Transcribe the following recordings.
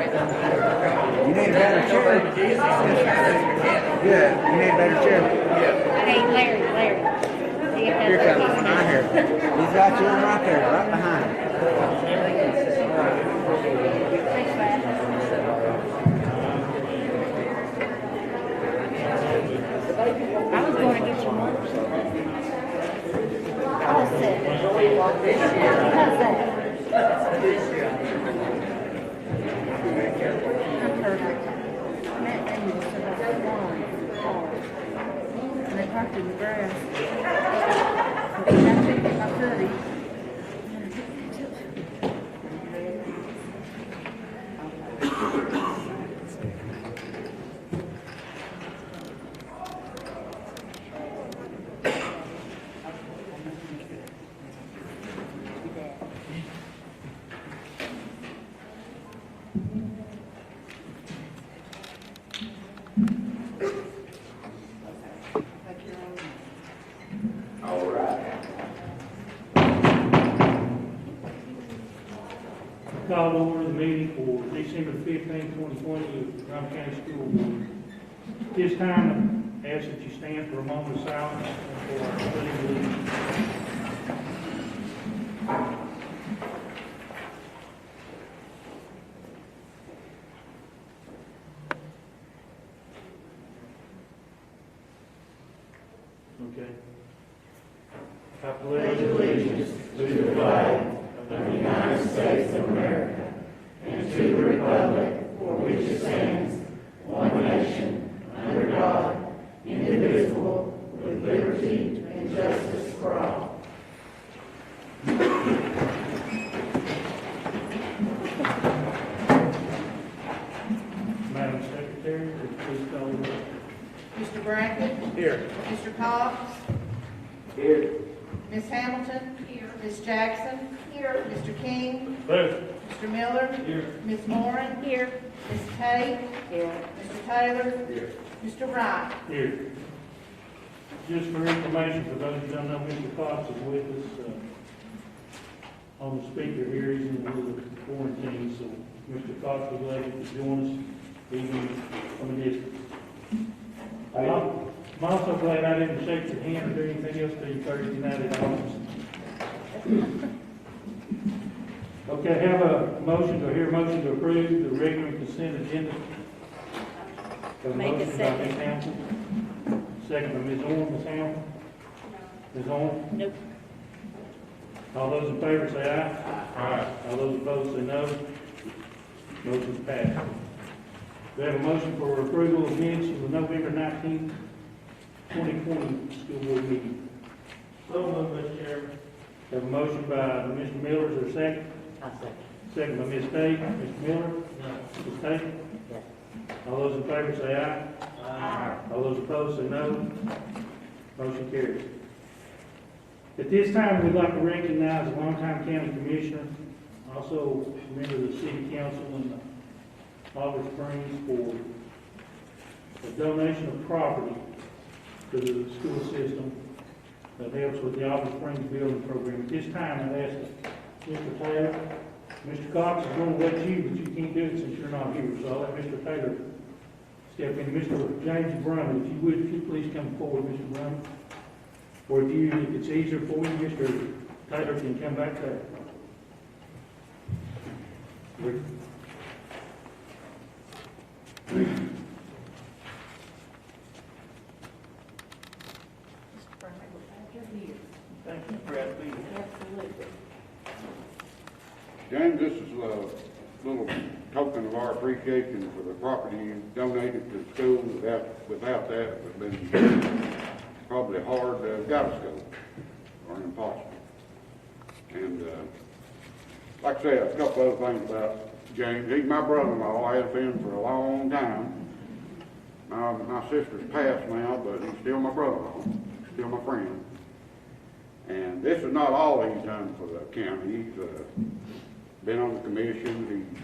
You need a better chair. Good. You need a better chair. Hey, Larry. Here comes one right here. He's got you one right there, right behind him. I was going to get you one. I'll sit. How's that? I'm perfect. Matt and me was about one hard. And they parked in the grass. And I picked up my hoodie. Call to order the meeting for December 15, 2020 of the Roane County School Board. This time, I ask that you stand for a moment of silence and for our pledge of allegiance. Okay. I pledge allegiance to the flag of the United States of America and to the republic for which it stands, one nation, under God, indivisible, with liberty and justice for all. Madam Secretary, please call the roll. Mr. Brackett? Here. Mr. Cox? Here. Ms. Hamilton? Here. Ms. Jackson? Here. Mr. King? There. Mr. Miller? Here. Ms. Moran? Here. Ms. Tate? Here. Mr. Taylor? Here. Mr. Wright? Here. Just for information, for those who don't know, Mr. Cox is with us on the speaker here. He's in the quarantine, so Mr. Cox was able to join us even from a distance. I'm also glad I didn't shake your hand or do anything else till you Thursday night at office. Okay, have a motion, or hear a motion to approve the regular consent agenda. Have a Make a motion by second. Ms. Hamilton. Second by Ms. Orr. Ms. Hamilton? Ms. Orr? Nope. All those in favor say aye. Aye. All those opposed say no. Motion's passed. We have a motion for approval of minutes for the November 19th, 2020 school board meeting. So moved, Mr. Chairman. Have a motion by Mr. Miller, is there a second? I'll second. Second by Ms. Tate. Mr. Miller? Ms. Tate? Yes. All those in favor say aye. Aye. All those opposed say no. Motion carries. At this time, we'd like to recognize a longtime county commissioner, also a member of the city council in Olive Springs, for a donation of property to the school system that helps with the Olive Springs building program. At this time, I'd ask Mr. Taylor. Mr. Cox is going to let you, but you can't do it since you're not here, so I'll let Mr. Taylor step in. Mr. James Brumman, if you would, if you please come forward, Mr. Brumman. Or if it's easier for you, Mr. Taylor can come back there. Thank you, Brad. Absolutely. James, this is a little token of our appreciation for the property you donated to the school. Without that, it would have been probably hard to have got a school, or impossible. And like I say, a couple other things about James. He's my brother-in-law, has been for a long time. My sister's passed now, but he's still my brother-in-law, still my friend. And this is not all he's done for the county. He's been on the commission, he's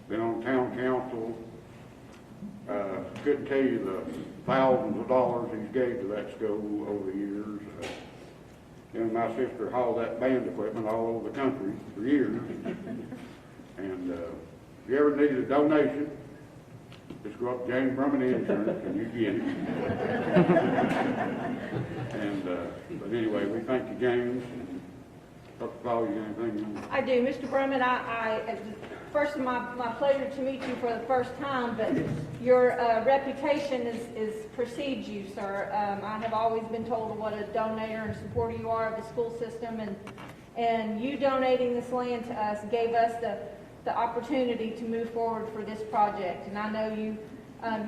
been on town council. Couldn't tell you the thousands of dollars he's gave to that school over the years. And my sister hauled that band equipment all over the country for years. And if you ever needed a donation, just go up to James Brumman Insurance and you get it. And but anyway, we thank you, James. Dr. Paul, you got anything? I do. Mr. Brumman, first of my pleasure to meet you for the first time, but your reputation precedes you, sir. I have always been told what a donator and supporter you are of the school system, and you donating this land to us gave us the opportunity to move forward for this project. And I know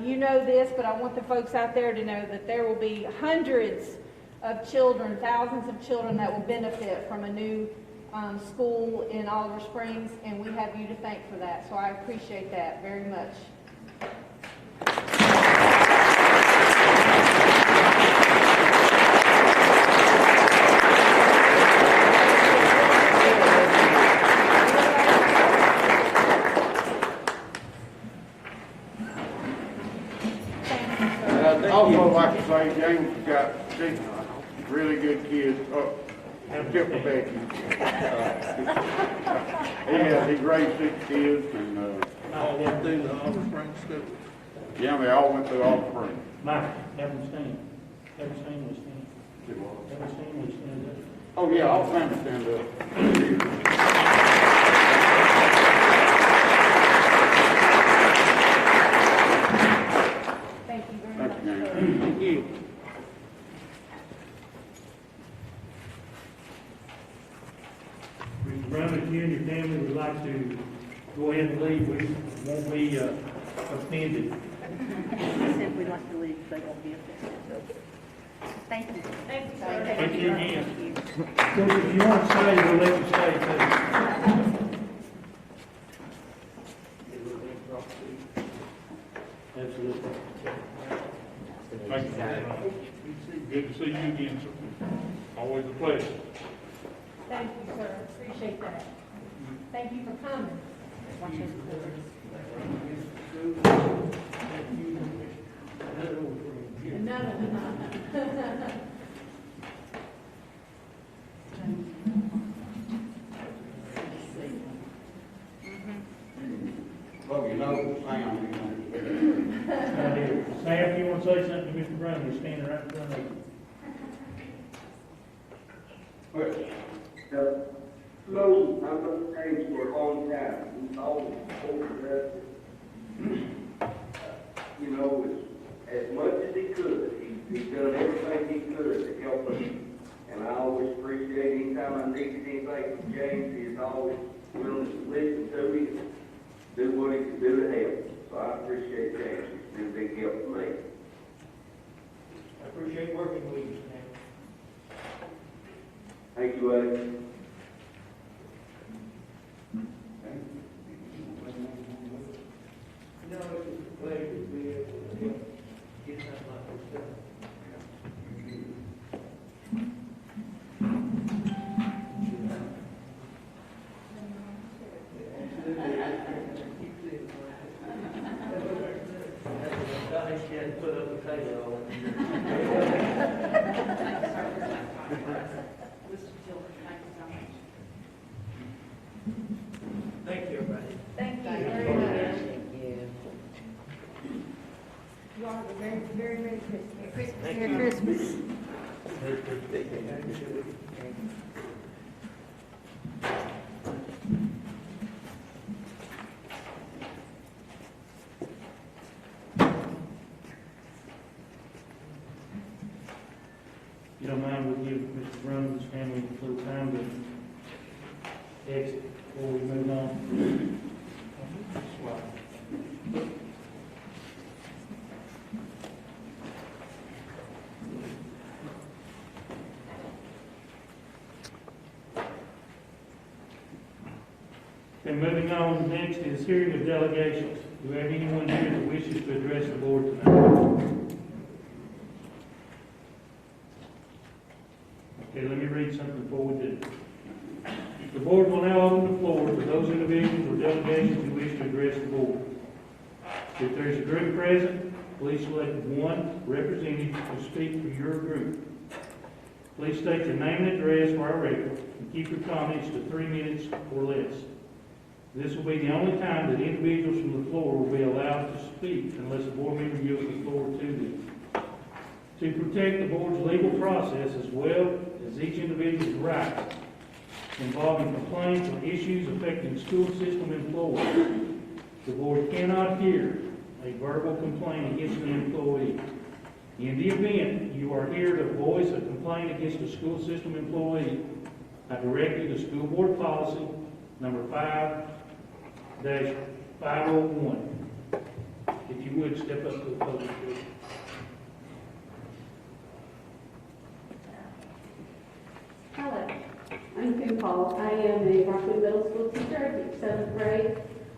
you know this, but I want the folks out there to know that there will be hundreds of children, thousands of children that will benefit from a new school in Oliver Springs, and we have you to thank for that. So I appreciate that very much. I'd also like to say James has got six really good kids. Tip of Becky. He raised 6 kids, and All went through the Olive Springs school. yeah, they all went through Olive Springs. Mike, have them stand. Have them stand, we stand. Have them stand, we stand up. Oh yeah, all families stand up. Thank you very Thank much. you, sir. James. Thank you. Mr. Brown, if you and your family would like to go ahead and leave, we won't be offended. He said we'd like to leave, they won't be offended. Thank you. Thank you, sir. Thank you again. Of course, if you want to stay, we'll let you stay too. Absolutely. Thank you very much. Good to see you again, sir. Always a pleasure. Thank you, sir. Appreciate that. Thank you for coming. Watch his quarters. No. Well, you know, Sam, Right here. Sam, you want to say something to Mr. Brown? You're standing right in front of him. Well, the flow, I'm not saying for a long time, he's always over you know, as much as he could, he's done everything he could to help us. And I always appreciate anytime I needed anything from James, he's always willing to listen to me and do what he can do to help. So I appreciate James, he's been a big help to me. I appreciate working with you, Sam. Thank you, Ed. No, it's a pleasure to be able to get something like this done. Put up a table. Thank you, everybody. Thank you Thank very you. much. Thank you. You all have a very, very Merry Christmas. Merry Christmas. You don't mind, we'll give Mr. Brown and his family a little time to exit before we move on. Okay, moving on, next is hearing of delegations. Do we have anyone here that wishes to address the board tonight? Okay, let me read something before we do. The board will now open the floor for those individuals or delegations who wish to address the board. If there is a group present, please select one representative to speak for your group. Please state your name and address for our record and keep your comments to 3 minutes or less. This will be the only time that individuals from the floor will be allowed to speak unless a board member yields the floor to them. To protect the board's legal process as well as each individual's rights involving complaints or issues affecting school system employees, the board cannot hear a verbal complaint against an employee. In the event you are here to voice a complaint against a school system employee, I direct you to school board policy number 5-501. If you would, step up to the podium, please. Hello, I'm Kim Paul. I am a Rockwood Middle School teacher. I teach 7th grade.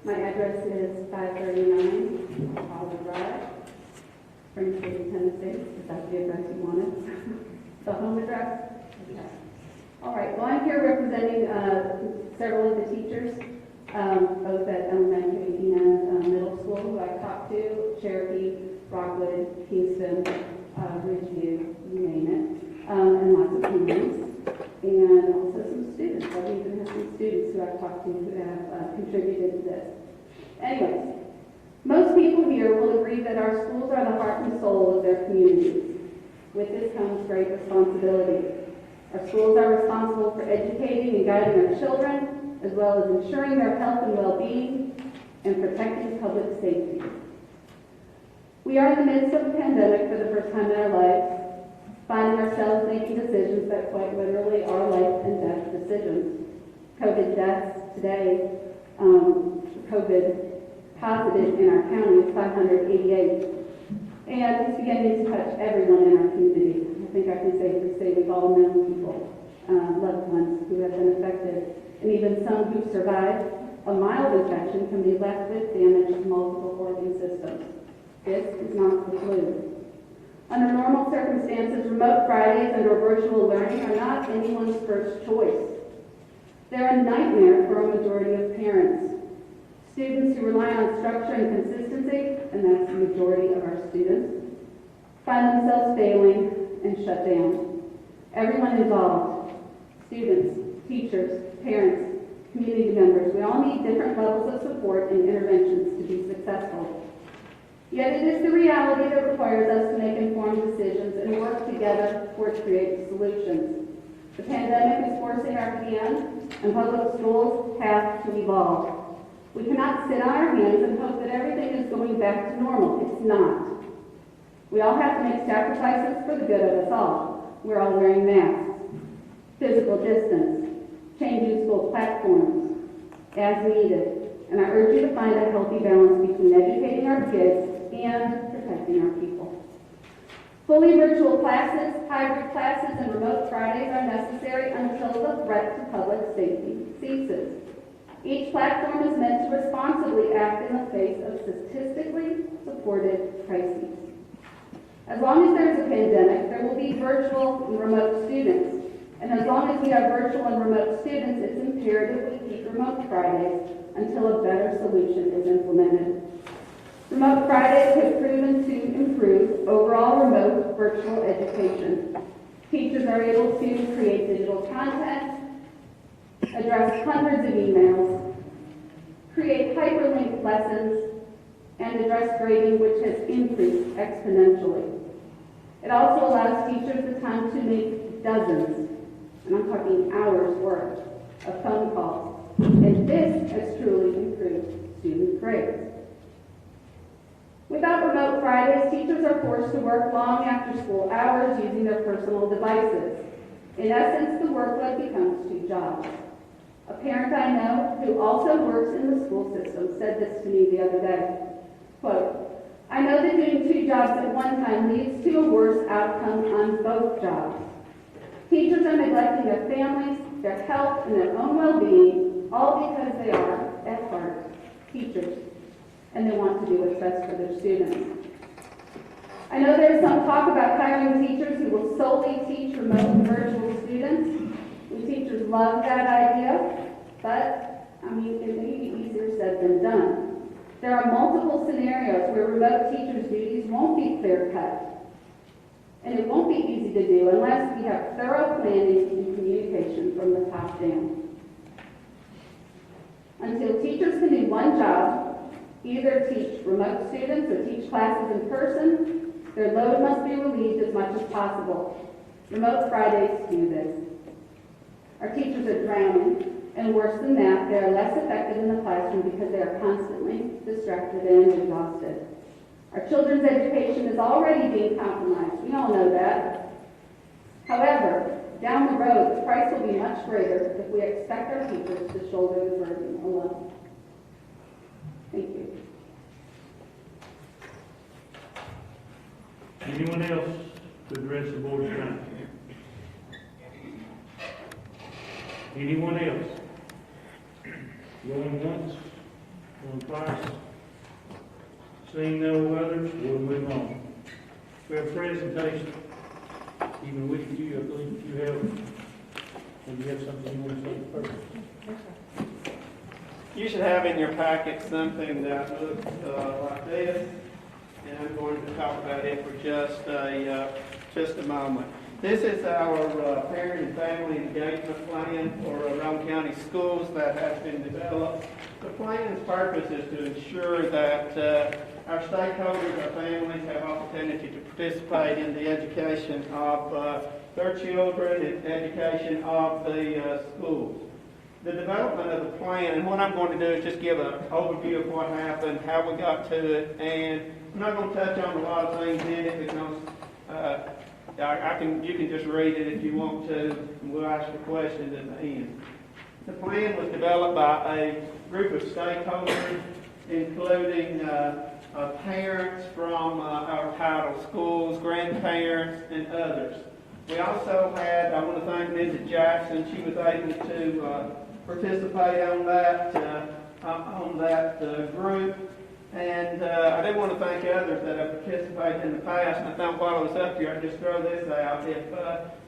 My address is 539 Olive Drive, Spring City, Tennessee. Is that the address you wanted? The home address? Okay. All right, well, I'm here representing several of the teachers, both at elementary and middle school, who I've talked to, Cherokee, Rockwood, Kingston, Ridgeview, you name it, and lots of communities. And also some students. I even have some students who I've talked to who have contributed to this. Anyways, most people here will agree that our schools are the heart and soul of their communities. With this comes great responsibility. Our schools are responsible for educating and guiding our children, as well as ensuring their health and well-being and protecting public safety. We are in the midst of a pandemic for the first time in our lives, finding ourselves making decisions that quite literally are life and death decisions. COVID deaths today, COVID positive in our county is 588. And it's beginning to touch everyone in our community. I think I can safely say we've all known people, loved ones who have been affected. And even some who survived a mild infection can be left with damage to multiple organ systems. This is not the flu. Under normal circumstances, remote Fridays and or virtual learning are not anyone's first choice. They're a nightmare for a majority of parents. Students who rely on structure and consistency, and that's the majority of our students, find themselves failing and shut down. Everyone involved, students, teachers, parents, community members, we all need different levels of support and interventions to be successful. Yet it is the reality that requires us to make informed decisions and work together towards creative solutions. The pandemic is forcing our hand, and public schools have to evolve. We cannot sit on our hands and hope that everything is going back to normal. It's not. We all have to make sacrifices for the good of us all. We're all wearing masks, physical distance, changing school platforms as needed. And I urge you to find a healthy balance between educating our kids and protecting our people. Fully virtual classes, hybrid classes, and remote Fridays are necessary until the threat to public safety ceases. Each platform is meant to responsibly act in the face of statistically supported crises. As long as there is a pandemic, there will be virtual and remote students. And as long as we have virtual and remote students, it's imperative we keep remote Fridays until a better solution is implemented. Remote Fridays have proven to improve overall remote virtual education. Teachers are able to create digital content, address hundreds of emails, create hyperlinked lessons, and address grading, which has increased exponentially. It also allows teachers the time to make dozens, and I'm talking hours worth, of phone calls. And this has truly improved student grades. Without remote Fridays, teachers are forced to work long after school hours using their personal devices. In essence, the workload becomes two jobs. A parent I know who also works in the school system said this to me the other day. Quote, I know that doing two jobs at one time leads to a worse outcome on both jobs. Teachers are neglecting their families, their health, and their own well-being, all because they are, at heart, teachers, and they want to do what's best for their students. I know there's some talk about hiring teachers who will solely teach remote and virtual students. We teachers love that idea, but, it may be easier said than done. There are multiple scenarios where remote teachers' duties won't be clear-cut, and it won't be easy to do unless we have thorough planning and communication from the top down. Until teachers can do one job, either teach remote students or teach classes in person, their load must be relieved as much as possible. Remote Fridays do this. Our teachers are drowning, and worse than that, they are less effective in the classroom because they are constantly distracted and exhausted. Our children's education is already being compromised. We all know that. However, down the road, the price will be much greater if we expect our teachers to shoulder the burden alone. Thank you. Anyone else to address the board tonight? Anyone else? Going once, going twice. Seeing no others, we'll move on. We have a presentation. Even with you, I believe you have something you want to say first. You should have in your packet something that looks like this, and I'm going to talk about it for just a moment. This is our parent and family engagement plan for Roane County schools that has been developed. The plan's purpose is to ensure that our stakeholders, our families, have opportunity to participate in the education of their children and education of the schools. The development of the plan, and what I'm going to do is just give an overview of what happened, how we got to it, and I'm not going to touch on a lot of things in it because you can just read it if you want to, and we'll ask the questions at the end. The plan was developed by a group of stakeholders, including parents from our title schools, grandparents, and others. We also had, I want to thank Mrs. Jackson, she was able to participate on that group. And I do want to thank others that have participated in the past. And I thought while I was up here, I'd just throw this out. If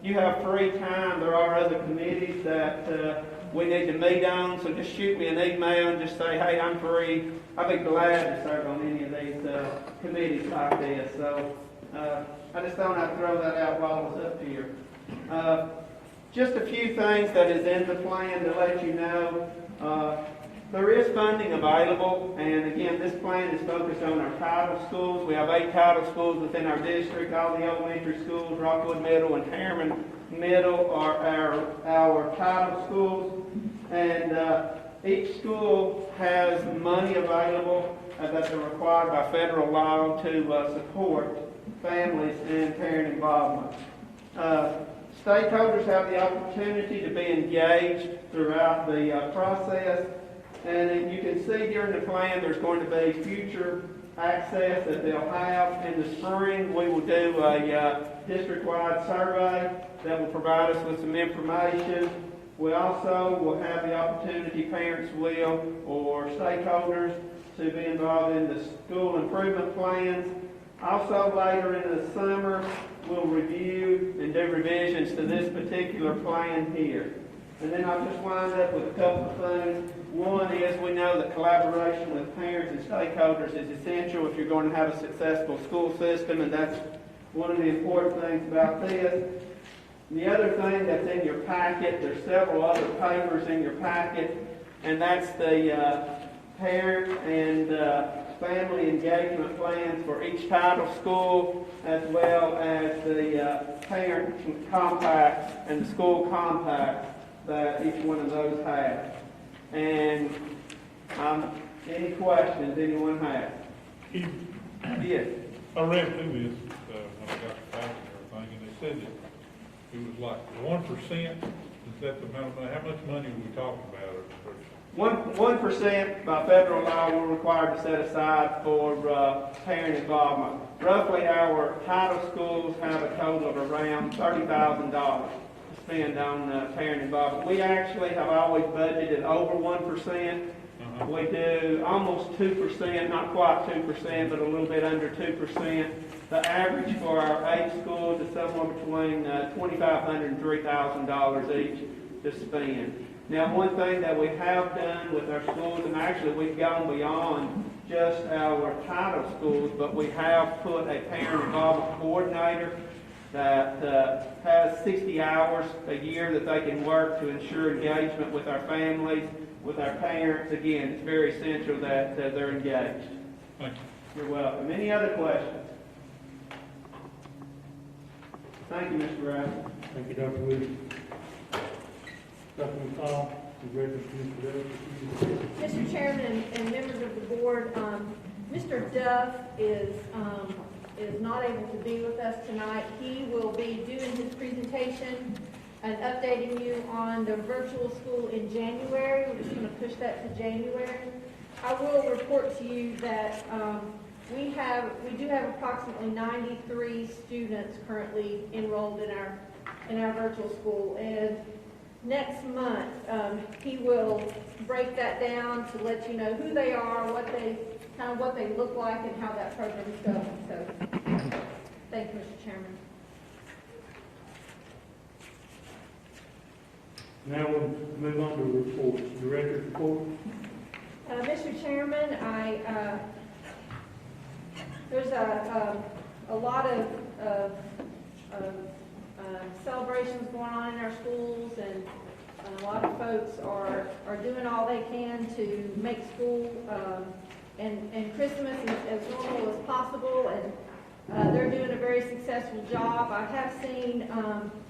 you have free time, there are other committees that we need to meet on. So just shoot me an email and just say, hey, I'm free. I'd be glad to serve on any of these committees like this. So I just thought I'd throw that out while I was up here. Just a few things that is in the plan to let you know. There is funding available, and again, this plan is focused on our title schools. We have 8 title schools within our district. All the elementary schools, Rockwood Middle and Harriman Middle, are our title schools. And each school has money available that they're required by federal law to support families and parent involvement. Stakeholders have the opportunity to be engaged throughout the process. And you can see during the plan there's going to be future access that they'll have. In the spring, we will do a district-wide survey that will provide us with some information. We also will have the opportunity, parents will, or stakeholders, to be involved in the school improvement plans. Also, later in the summer, we'll review and do revisions to this particular plan here. And then I'll just wind up with a couple of things. One is we know that collaboration with parents and stakeholders is essential if you're going to have a successful school system, and that's one of the important things about this. The other thing that's in your packet, there's several other papers in your packet, and that's the parent and family engagement plans for each title school, as well as the parent compacts and the school compacts that each one of those has. And any questions anyone has? Yes. I read through this when I got the packet and everything, and they said that it was like 1%. Is that the amount of money? How much money are we talking about? 1% by federal law we're required to set aside for parent involvement. Roughly, our title schools have a total of around $30,000 to spend on parent involvement. We actually have always budgeted over 1%. We do almost 2%, not quite 2%, but a little bit under 2%. The average for our 8 schools is somewhere between $2,500 and $3,000 each to spend. Now, one thing that we have done with our schools, and actually we've gone beyond just our title schools, but we have put a parent involvement coordinator that has 60 hours a year that they can work to ensure engagement with our families, with our parents. Again, it's very essential that they're engaged. Thank you. You're welcome. Any other questions? Thank you, Mr. Rice. Thank you, Dr. Williams. Dr. McCall, congratulations. Mr. Chairman and members of the board, Mr. Duff is not able to be with us tonight. He will be doing his presentation and updating you on the virtual school in January. We're just going to push that to January. I will report to you that we do have approximately 93 students currently enrolled in our virtual school, and next month he will break that down to let you know who they are, what they look like, and how that program is going. So, thank you, Mr. Chairman. Now we'll move on to reports. Director's report. Mr. Chairman, there's a lot of celebrations going on in our schools, and a lot of folks are doing all they can to make school and Christmas as normal as possible, and they're doing a very successful job. I have seen,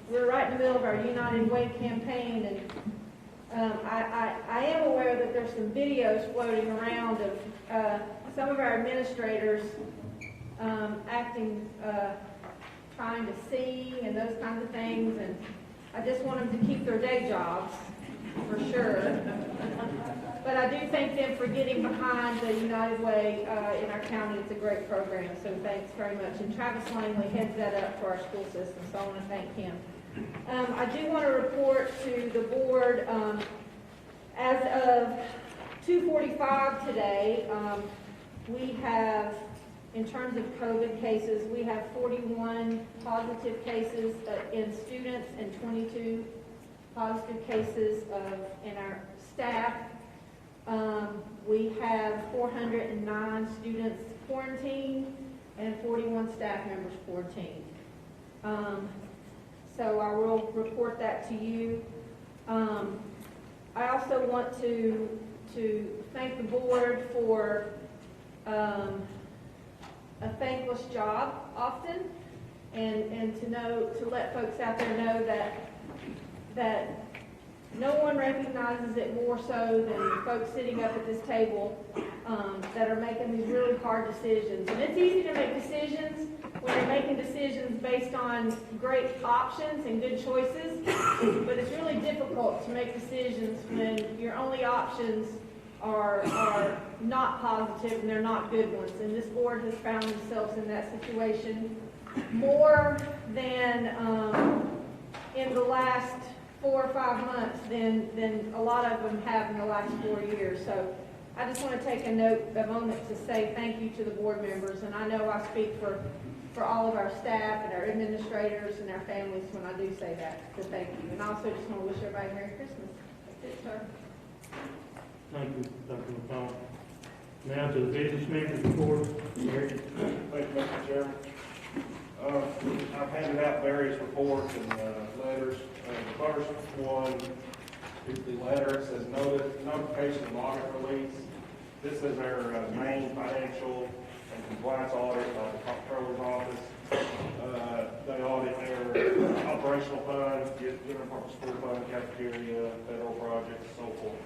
we're right in the middle of our United Way campaign, and I am aware that there's some videos floating around of some of our administrators acting, trying to sing and those kinds of things, and I just want them to keep their day jobs, for sure. But I do thank them for getting behind the United Way in our county. It's a great program, so thanks very much. And Travis Langley heads that up for our school system, so I want to thank him. I do want to report to the board, as of 2:45 today, we have, in terms of COVID cases, we have 41 positive cases in students and 22 positive cases in our staff. We have 409 students quarantined and 41 staff members quarantined. So I will report that to you. I also want to thank the board for a thankless job often, and to let folks out there know that no one recognizes it more so than folks sitting up at this table that are making these really hard decisions. And it's easy to make decisions when you're making decisions based on great options and good choices, but it's really difficult to make decisions when your only options are not positive and they're not good ones. And this board has found themselves in that situation more than in the last 4 or 5 months than a lot of them have in the last 4 years. So I just want to take a moment to say thank you to the board members, and I know I speak for all of our staff and our administrators and our families when I do say that, so thank you. And I also just want to wish everybody Merry Christmas. That's it, sir. Thank you, Dr. McCall. Now to the business manager's report. Mary. Thank you, Mr. Chairman. I've handed out various reports and letters. The first one is the letter. It says notification of audit release. This is our main financial and compliance audit by the comptroller's office. They audit their operational fund, general purpose school fund, cafeteria, federal projects, so forth.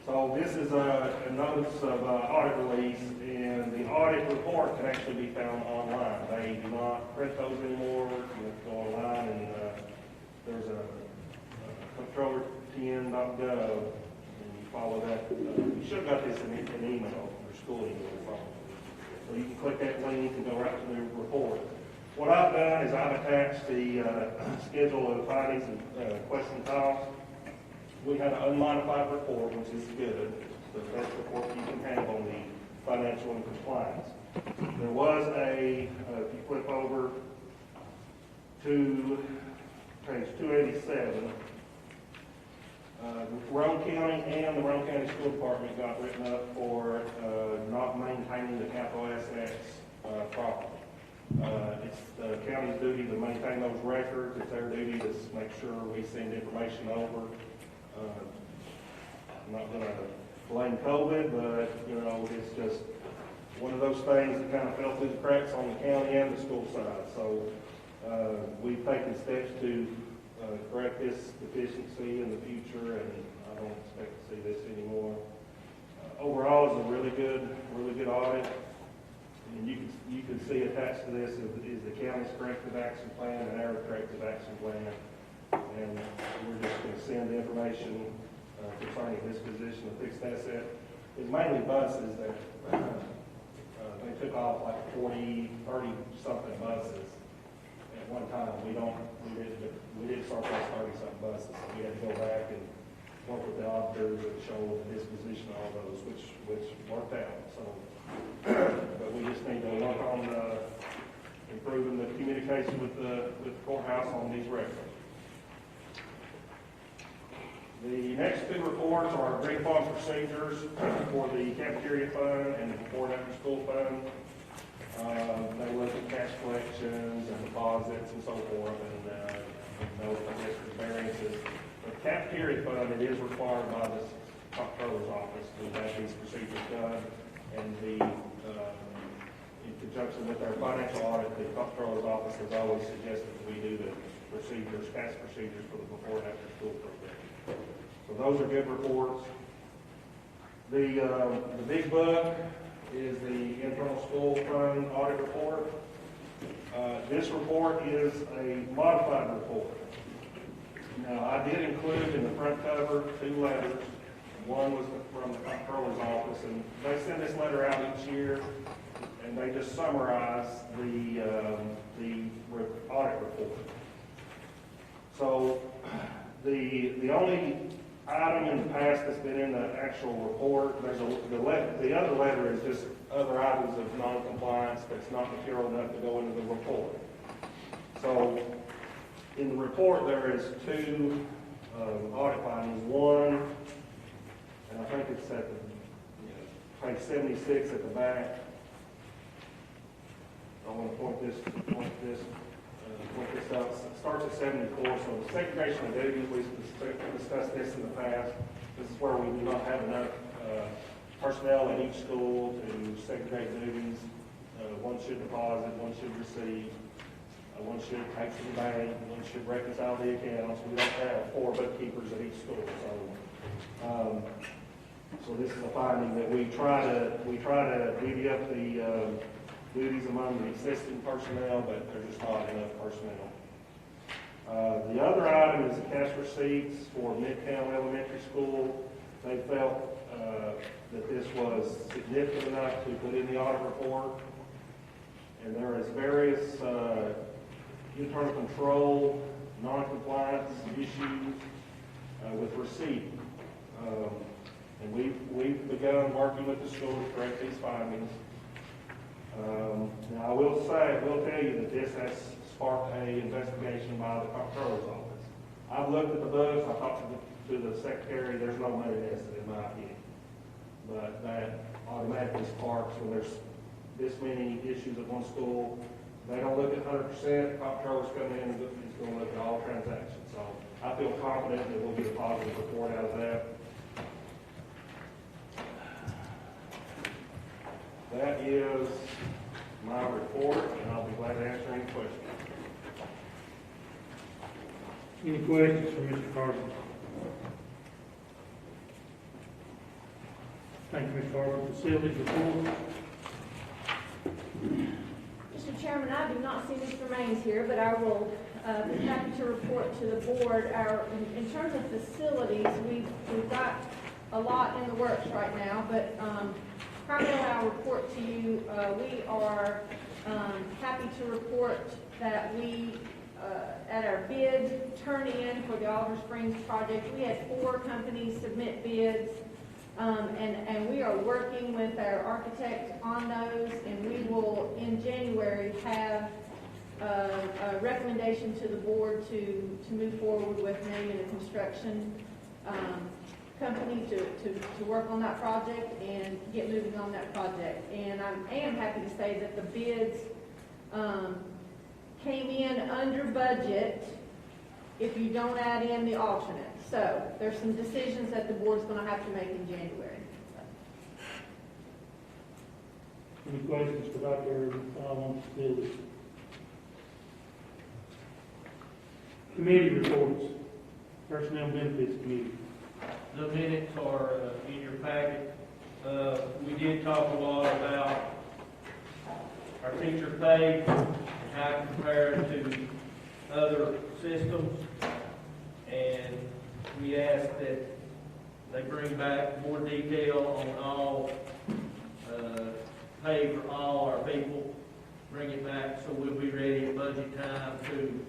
So this is a notice of audit release, and the audit report can actually be found online. They do not print those anymore. You have to go online, and there's a comptroller10.gov, and you follow that. You should have got this in email or school email probably. So you can click that link and go right to the report. What I've done is I've attached the schedule of findings and question tiles. We had an unmodified report, which is good. It's the best report you can have on the financial and compliance. There was if you flip over to page 287, Roane County and the Roane County School Department got written up for not maintaining the capital assets properly. It's the county's duty to maintain those records. It's their duty to make sure we send information over. I'm not going to blame COVID, but it's just one of those things that kind of fell through the cracks on the county and the school side. So we've taken steps to correct this deficiency in the future, and I don't expect to see this anymore. Overall, it's a really good audit. And you can see attached to this is the county's corrective action plan and our corrective action plan. And we're just going to send the information concerning this position of fixed asset. It's mainly buses that they took off like 30 something buses at one time. We did surplus 30 something buses. So we had to go back and work with the auditors and show the disposition of all those, which worked out. So, but we just need to work on improving the communication with the courthouse on these records. The next two reports are agreed upon procedures for the cafeteria fund and the before and after school fund. They look at cash collections and deposits and so forth, and note the variances. The cafeteria fund, it is required by the comptroller's office to have these procedures done, and in conjunction with our financial audit, the comptroller's office has always suggested that we do the cash procedures for the before and after school program. So those are good reports. The big book is the internal school fund audit report. This report is a modified report. Now, I did include in the front cover 2 letters. One was from the comptroller's office, and they send this letter out each year, and they just summarize the audit report. So the only item in the past that's been in the actual report. There's the other letter is just other items of non-compliance that's not material enough to go into the report. So in the report, there is two audit findings. One, and I think it's at the, page 76 at the back. I want to point this out. It starts at 74. So the segregation of duties, we've discussed this in the past. This is where we do not have enough personnel at each school to segregate duties. One should deposit, one should receive, one should take to the bank, one should reconcile the accounts. We don't have 4 bookkeepers at each school. So this is a finding that we try to divvy up the duties among the existing personnel, but there's just not enough personnel. The other item is the cash receipts for Midtown Elementary School. They felt that this was significant enough to put in the audit report. And there is various internal control, non-compliance issues with receipt. And we've begun working with the school to correct these findings. Now I will tell you that this has sparked an investigation by the comptroller's office. I've looked at the books, I talked to the secretary, there's no money nested in my opinion. But that automatically sparks when there's this many issues at one school. They don't look at 100%, the comptroller's come in and he's going to look at all transactions. So I feel confident that we'll get a positive report out of that. That is my report, and I'll be glad to answer any questions. Any questions for Mr. Carter? Thank you, Mr. Carter. Facilities report. Mr. Chairman, I do not see Mr. Maines here, but I will be happy to report to the board. In terms of facilities, we've got a lot in the works right now, but primarily I'll report to you, we are happy to report that we, at our bid turn-in for the Oliver Springs project, we had 4 companies submit bids, and we are working with our architect on those, and we will, in January, have a recommendation to the board to move forward with naming a construction company to work on that project and get moving on that project. And I am happy to say that the bids came in under budget if you don't add in the alternate. So there's some decisions that the board's going to have to make in January. Any questions for Dr. on facilities? Committee reports. Personnel Benefits Committee. The minutes are in your packet. We did talk a lot about our teacher pay and how it compares to other systems. And we asked that they bring back more detail on all pay for all our people. Bring it back so we'll be ready at budget time to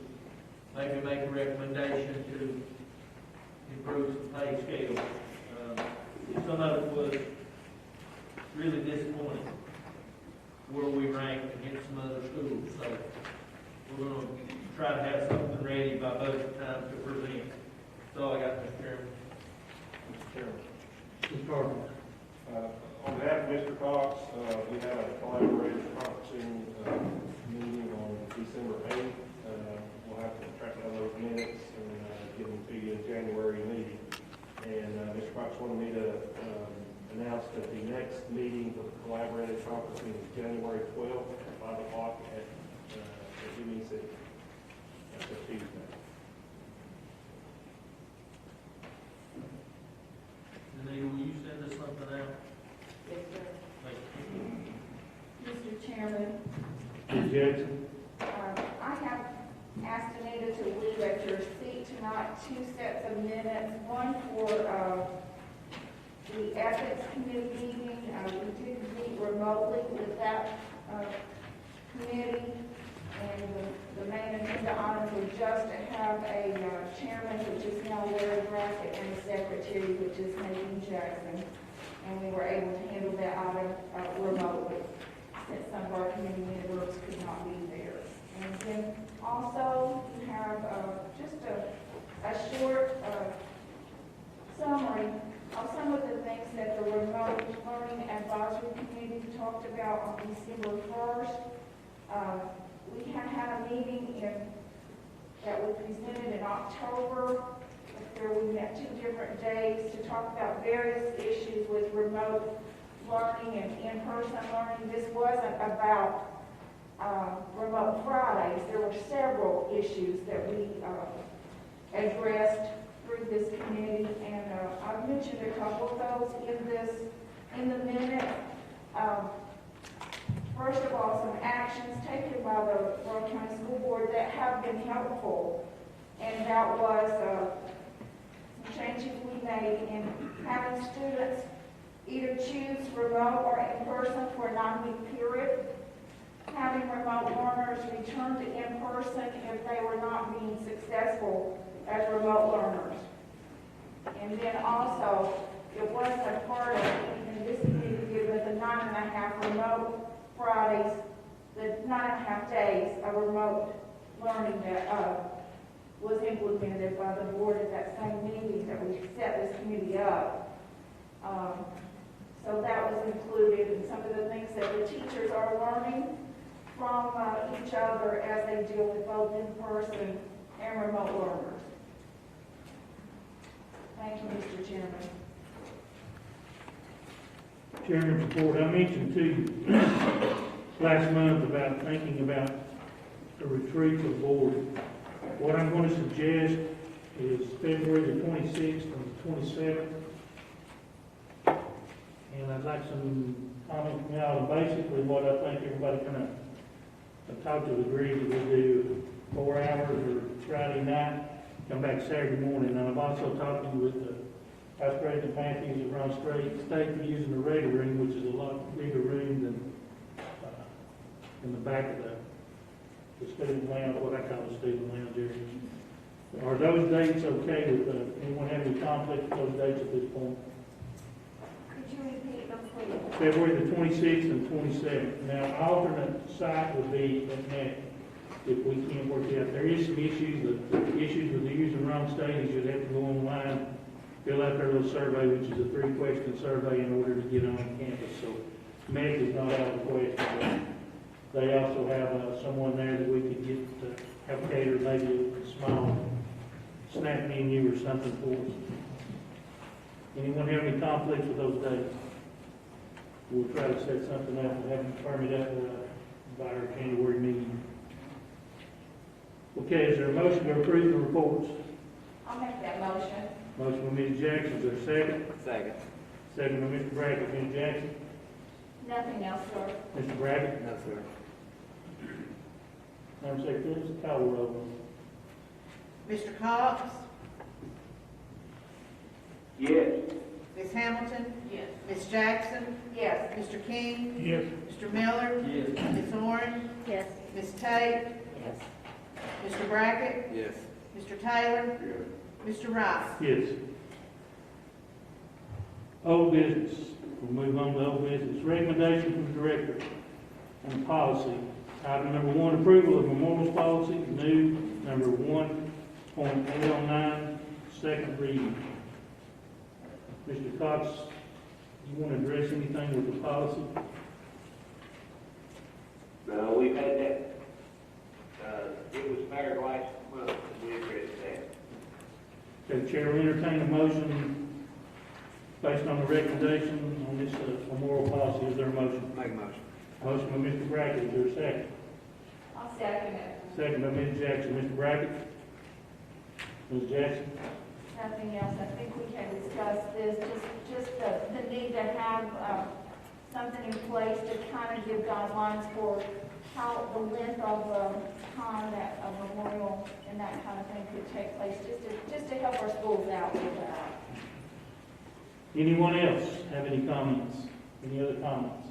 maybe make a recommendation to improve the pay scale. Some of it was really disappointing where we ranked against some other schools. So we're going to try to have something ready by budget time to present. That's all I got, Mr. Chairman. Mr. Chairman. Mr. Carter. On behalf of Mr. Cox, we had a collaborative conferencing meeting on December 8th. We'll have to track down those minutes and give them to you in January meeting. And Mr. Cox wanted me to announce that the next meeting for the collaborative conferencing is January 12th at 5 o'clock at Jimmy City. That's a Tuesday. Anita, will you send us something out? Yes, sir. Thank you. Mr. Chairman, Ms. Jackson. I have asked Anita to leave at your seat tonight 2 sets of minutes, one for the Ethics Committee meeting. We did meet remotely with that committee, and the main agenda item was just to have a chairman, which is now Larry Brackett, and a secretary. secretary, which is Nadine Jackson, and we were able to handle that item remotely, since some of our committee members could not be there. And then also, you have just a short summary of some of the things that the Remote Learning Advisory Committee talked about on December 1st. We have had a meeting that was presented in October, where we met 2 different days to talk about various issues with remote learning and in-person learning. This wasn't about remote Fridays. There were several issues that we addressed through this committee, and I've mentioned a couple of those in the minute. First of all, some actions taken by the Roane County School Board that have been helpful, and that was some changes we made in having students either choose remote or in person for a 9-week period, having remote learners return to in person if they were not being successful as remote learners. And then also, it wasn't a part of anything this committee did with the 9.5 remote Fridays, the 9.5 days of remote learning that was implemented by the board at that same meeting that we set this committee up. So that was included in some of the things that the teachers are learning from each other as they deal with both in-person and remote learners. Thank you, Mr. Chairman. Chairman's report, I mentioned to you last month about thinking about a retreat for the board. What I'm going to suggest is February the 26th and the 27th. And I'd like some comments from y'all on basically what I think everybody kind of talked to agree that we'll do 4 hours or Friday night, come back Saturday morning. And I've also talked with the Vice President Matthews of Roane State for using the Raider room, which is a lot bigger room than in the back of the student lounge, what I call the student lounge area. Are those dates okay with anyone have any conflict with those dates at this point? Could you repeat them, please? February the 26th and 27th. Now, alternate site would be at NET if we can't work it out. There is some issues. The issues with using Roane State is you'd have to go online, fill out their little survey, which is a 3-question survey in order to get on campus. So MEC is not out of the question. They also have someone there that we could get to help cater maybe a small snack menu or something for us. Anyone have any conflicts with those dates? We'll try to set something up and have them firm it up by our January meeting. Okay, is there a motion to approve the reports? I'll make that motion. Motion by Ms. Jackson, is there a second? Second. Second by Mr. Brackett. Ms. Jackson? Nothing else, sir. Mr. Brackett? No, sir. Madam Secretary, please call the roll. Mr. Cox? Yes. Ms. Hamilton? Yes. Ms. Jackson? Yes. Mr. King? Yes. Mr. Miller? Yes. Ms. Oren? Yes. Ms. Tate? Yes. Mr. Brackett? Yes. Mr. Taylor? Yes. Mr. Rice? Yes. Old business. We'll move on to old business. Recommendation from the director on policy. Item number 1, approval of memorials policy, new number 1.809, second reading. Mr. Cox, you want to address anything with the policy? No, we've had that, it was fair last month, and we addressed that. Okay, Chair will entertain a motion based on the recommendation on this memorial policy. Is there a motion? Make a motion. Motion by Mr. Brackett, is there a second? I'll second it. Second by Ms. Jackson. Mr. Brackett? Ms. Jackson? Nothing else. I think we can discuss this, just the need to have something in place to kind of give guidelines for how the length of time that a memorial and that kind of thing could take place, just to help our schools out with that. Anyone else have any comments? Any other comments?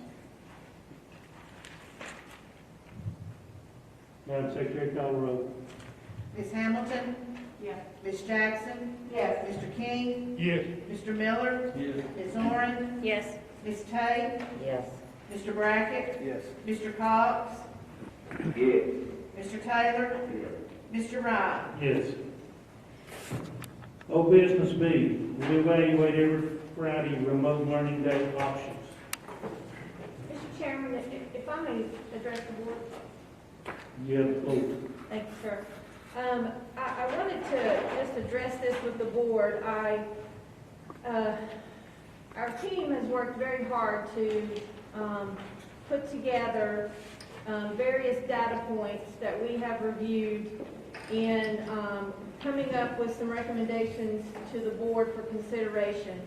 Madam Secretary, call the roll. Ms. Hamilton? Yes. Ms. Jackson? Yes. Mr. King? Yes. Mr. Miller? Yes. Ms. Oren? Yes. Ms. Tay? Yes. Mr. Brackett? Yes. Mr. Cox? Yes. Mr. Taylor? Mr. Ryan? Yes. Old business B, we evaluate every Friday remote learning day options. Mr. Chairman, if I may address the board. You have the floor. Thank you, sir. I wanted to just address this with the board. Our team has worked very hard to put together various data points that we have reviewed in coming up with some recommendations to the board for consideration.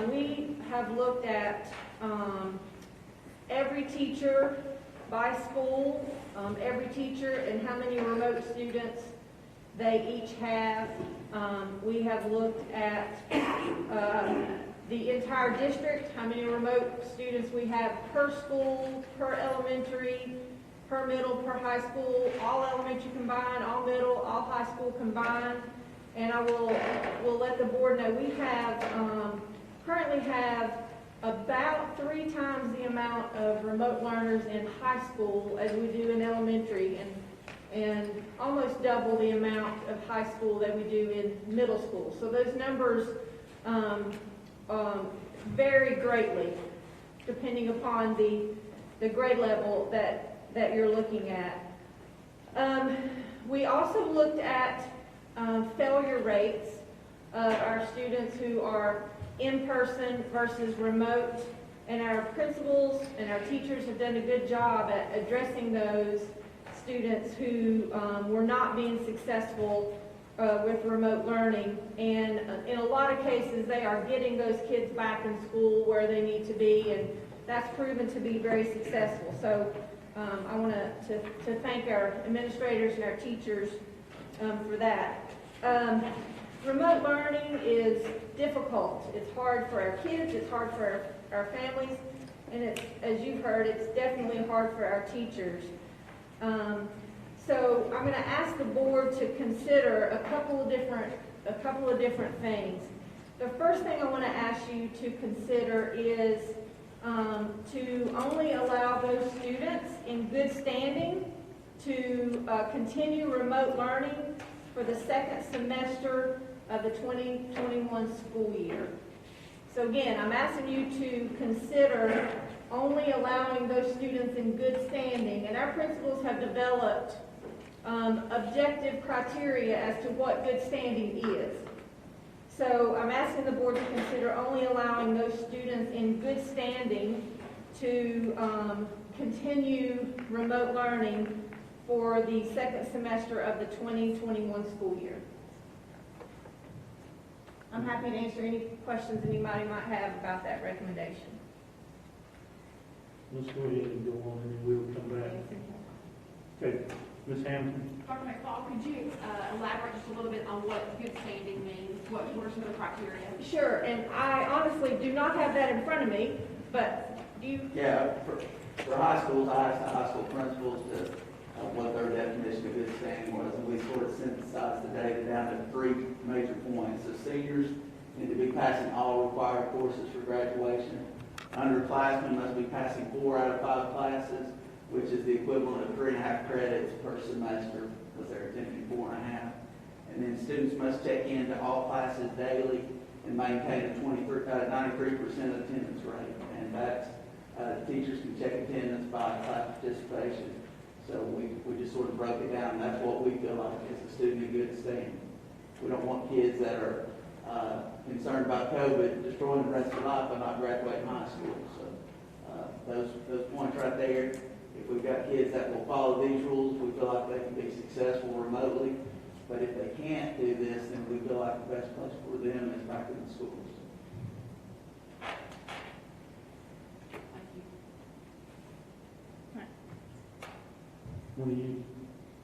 We have looked at every teacher by school, every teacher and how many remote students they each have. We have looked at the entire district, how many remote students we have per school, per elementary, per middle, per high school, all elementary combined, all middle, all high school combined. And I will let the board know we have currently have about 3 times the amount of remote learners in high school as we do in elementary, and almost double the amount of high school that we do in middle school. So those numbers vary greatly depending upon the grade level that you're looking at. We also looked at failure rates of our students who are in person versus remote, and our principals and our teachers have done a good job at addressing those students who were not being successful with remote learning. And in a lot of cases, they are getting those kids back in school where they need to be, and that's proven to be very successful. So I want to thank our administrators and our teachers for that. Remote learning is difficult. It's hard for our kids, it's hard for our families, and it's, as you've heard, it's definitely hard for our teachers. So I'm going to ask the board to consider a couple of different things. The first thing I want to ask you to consider is to only allow those students in good standing to continue remote learning for the second semester of the 2021 school year. So again, I'm asking you to consider only allowing those students in good standing, and our principals have developed objective criteria as to what good standing is. So I'm asking the board to consider only allowing those students in good standing to continue remote learning for the second semester of the 2021 school year. I'm happy to answer any questions anybody might have about that recommendation. Let's go ahead and go on and then we'll come back. Okay, Ms. Hampton? Dr. McFall, could you elaborate just a little bit on what good standing means? What are some of the criteria? Sure, and I honestly do not have that in front of me, but do you? Yeah, for high schools, I asked the high school principals to what their definition of good standing was, and we sort of synthesized the data down to 3 major points. So seniors need to be passing all required courses for graduation. Underclassmen must be passing 4 out of 5 classes, which is the equivalent of 3.5 credits per semester, because they're attending 4.5. And then students must check into all classes daily and maintain a 93% attendance rate. And that's, teachers can check attendance by class participation. So we just sort of broke it down. That's what we feel like is a student in good standing. We don't want kids that are concerned about COVID destroying the rest of their life by not graduating high school. So those points right there, if we've got kids that will follow these rules, we feel like they can be successful remotely. But if they can't do this, then we feel like the best place for them is back in the schools. What do you?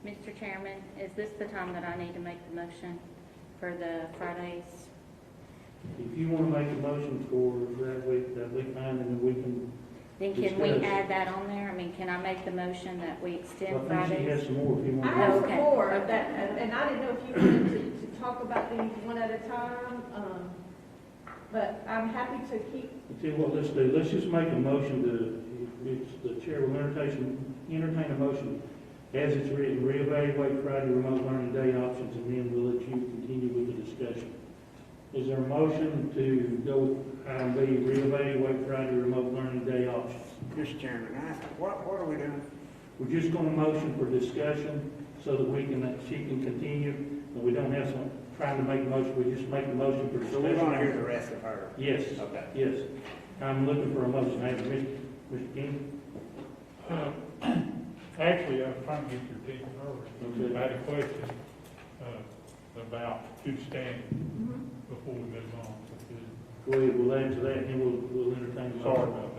Mr. Chairman, is this the time that I need to make the motion for the Fridays? If you want to make a motion for that week, that'd be fine, and then we can. Then can we add that on there? I mean, can I make the motion that we extend I think she has Fridays? some more if you want. I have Okay. some more of that, and I didn't know if you wanted talk about these one at a time, but I'm happy to keep. I'll tell you what, let's do, let's just make a motion the chair will entertain a motion as it's written, reevaluate Friday remote learning day options, and then we'll let you continue with the discussion. Is there a motion to go with item B, reevaluate Friday remote learning day options? Mr. Chairman, what are we doing? We're just going to motion for discussion so that she can continue, and we don't have some trying to make a motion, we just make a motion for So discussion. we're gonna hear the rest of her? Yes. Okay. Yes. I'm looking for a motion. Mr. King? Actually, I was trying to get your team earlier. Okay. I had a question, about good standing before we move on. Go ahead, we'll answer that, and then we'll entertain the Sorry motion. about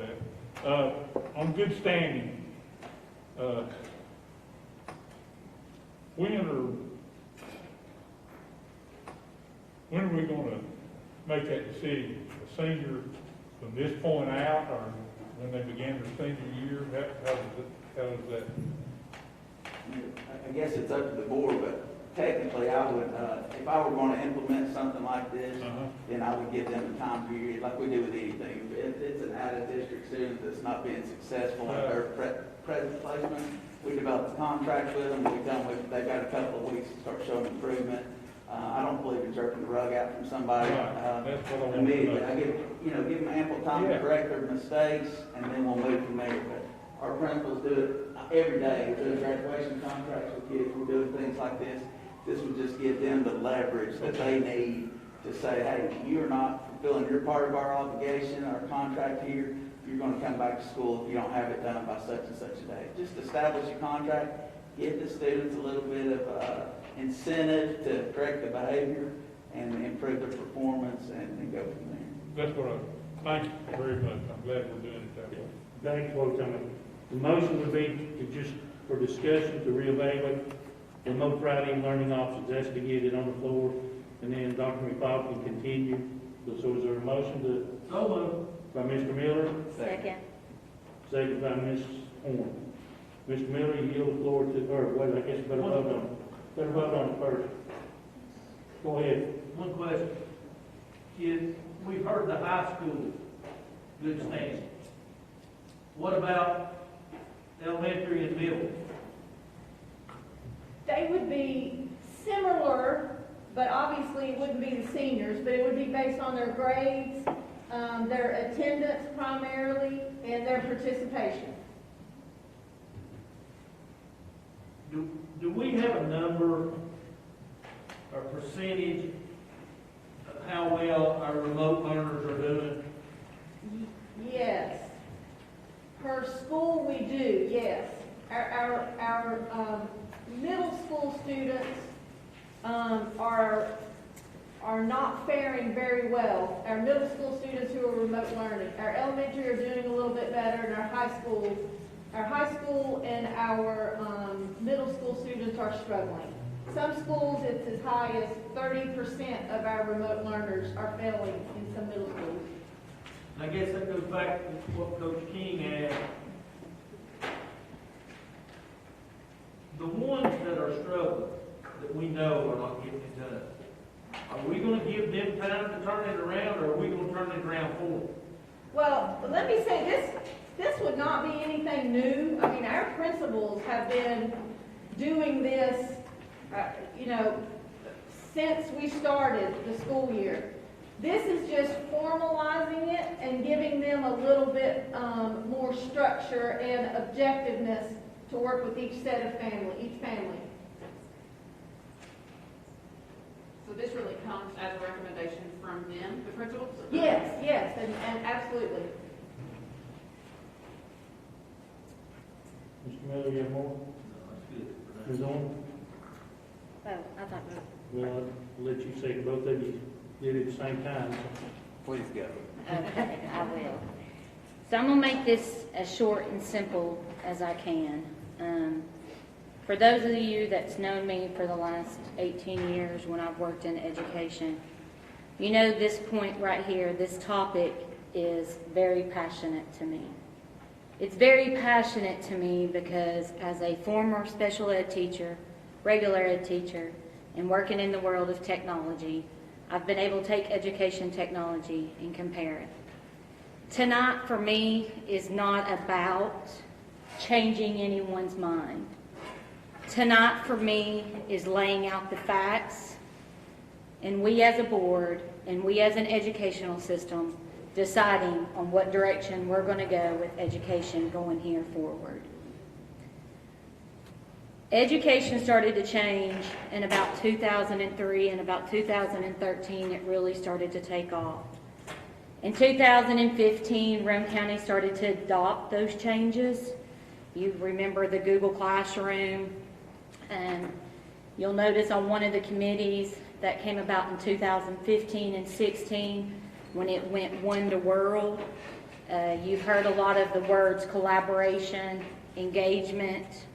that. On good standing, when are we gonna make that decision? A senior from this point out, or when they begin their senior year? How does that? I guess it's up to the board, but technically I would, if I were going to implement something like this, then I would give them a time period, like we do with anything. If it's an out-of-district student that's not being successful at their present placement, we develop a contract with them, they've got a couple of weeks to start showing improvement. I don't believe in jerking the rug out from somebody immediately. I give them ample time to correct their mistakes, and then we'll move from there. But our principals do it every day. We're doing graduation contracts with kids. We're doing things like this. This would just give them the leverage that they need to say, hey, you're not fulfilling your part of our obligation, our contract here. You're going to come back to school if you don't have it done by such and such a day. Just establish a contract, give the students a little bit of incentive to correct the behavior and improve their performance, and go from there. That's what thank you very much. I'm glad we're doing it that way. Thanks for the time. The motion would be to just for discussion to reevaluate remote Friday learning options. That's to get it on the floor, and then Dr. McFaul can continue. So is there a motion to? So moved. By Mr. Miller? Second. Second by Ms. Horn. Mr. Miller, you yield the floor to, or wait, I guess you better vote on it. Better vote on it first. Go ahead. One question. We've heard the high school good standing. What about elementary and middle? They would be similar, but obviously it wouldn't be the seniors, but it would be based on their grades, their attendance primarily, and their participation. Do we have a number or percentage of how well our remote learners are doing? Yes. Per school we do, yes. Our middle school students are not faring very well. Our middle school students who are remote learning. Our elementary are doing a little bit better, and our high school and our middle school students are struggling. Some schools, it's as high as 30% of our remote learners are failing in some middle schools. I guess that goes back to what Coach King asked. The ones that are struggling, that we know are not getting it done, are we going to give them time to turn it around, or are we going to turn it around for them? Well, let me say this would not be anything new. I mean, our principals have been doing this, since we started the school year. This is just formalizing it and giving them a little bit more structure and objectiveness to work with each family. So this really comes as a recommendation from them, the principals? Yes, and absolutely. Mr. Miller, you have more? No, that's good. Ms. Horn? Oh, I thought. Well, I'll let you say both of you did it at the same time. Please go. Okay, I will. So I'm going to make this as short and simple as I can. For those of you that's known me for the last 18 years when I've worked in education, you know this point right here, this topic is very passionate to me. It's very passionate to me because as a former special ed teacher, regular ed teacher, and working in the world of technology, I've been able to take education technology and compare it. Tonight for me is not about changing anyone's mind. Tonight for me is laying out the facts, and we as a board and we as an educational system deciding on what direction we're going to go with education going here forward. Education started to change in about 2003, and about 2013 it really started to take off. In 2015, Roane County started to adopt those changes. You remember the Google Classroom, and you'll notice on one of the committees that came about in 2015 and 16, when it went one to world, you've heard a lot of the words collaboration, engagement,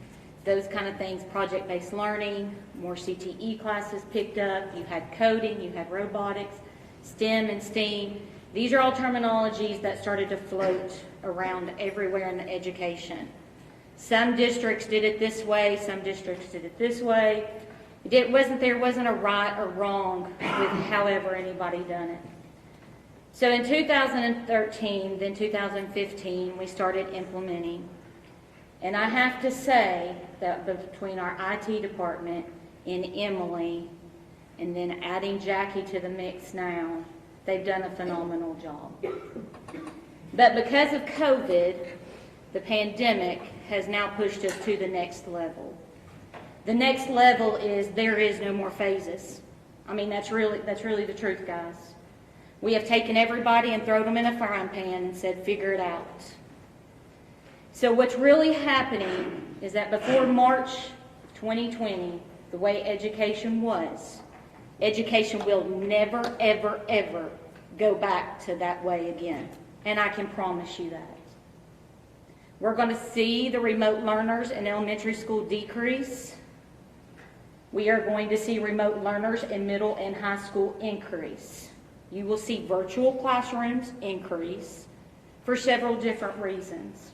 those kind of things, project-based learning, more CTE classes picked up, you had coding, you had robotics, STEM and STEAM. These are all terminologies that started to float around everywhere in the education. Some districts did it this way, some districts did it this way. There wasn't a right or wrong with however anybody done it. So in 2013, then 2015, we started implementing. And I have to say that between our IT department and Emily, and then adding Jackie to the mix now, they've done a phenomenal job. But because of COVID, the pandemic has now pushed us to the next level. The next level is there is no more phases. I mean, that's really the truth, guys. We have taken everybody and thrown them in a frying pan and said, figure it out. So what's really happening is that before March 2020, the way education was, education will never, ever, ever go back to that way again. And I can promise you that. We're going to see the remote learners in elementary school decrease. We are going to see remote learners in middle and high school increase. You will see virtual classrooms increase for several different reasons.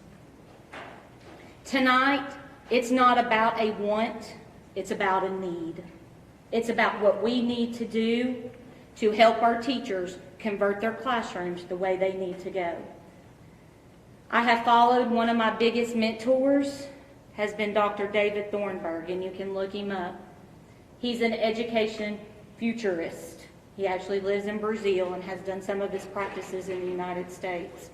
Tonight, it's not about a want, it's about a need. It's about what we need to do to help our teachers convert their classrooms the way they need to go. I have followed one of my biggest mentors, has been Dr. David Thornburg, and you can look him up. He's an education futurist. He actually lives in Brazil and has done some of his practices in the United States.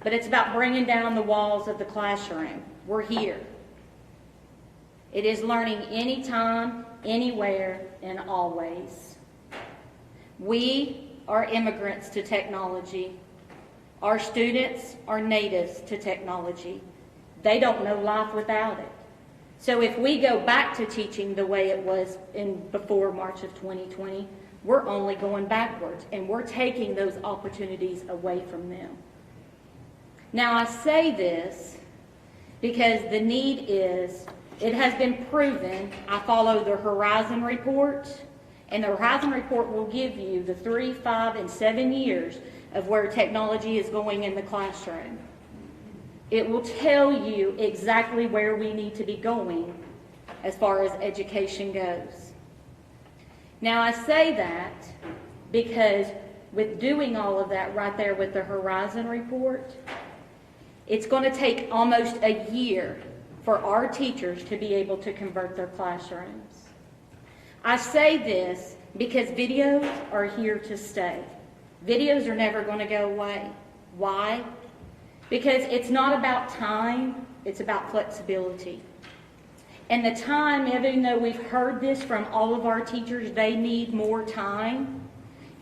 But it's about bringing down the walls of the classroom. We're here. It is learning anytime, anywhere, and always. We are immigrants to technology. Our students are natives to technology. They don't know life without it. So if we go back to teaching the way it was before March of 2020, we're only going backwards, and we're taking those opportunities away from them. Now I say this because the need is, it has been proven. I follow the Horizon report, and the Horizon report will give you the 3, 5, and 7 years of where technology is going in the classroom. It will tell you exactly where we need to be going as far as education goes. Now I say that because with doing all of that right there with the Horizon report, it's going to take almost a year for our teachers to be able to convert their classrooms. I say this because videos are here to stay. Videos are never going to go away. Why? Because it's not about time, it's about flexibility. And the time, even though we've heard this from all of our teachers, they need more time.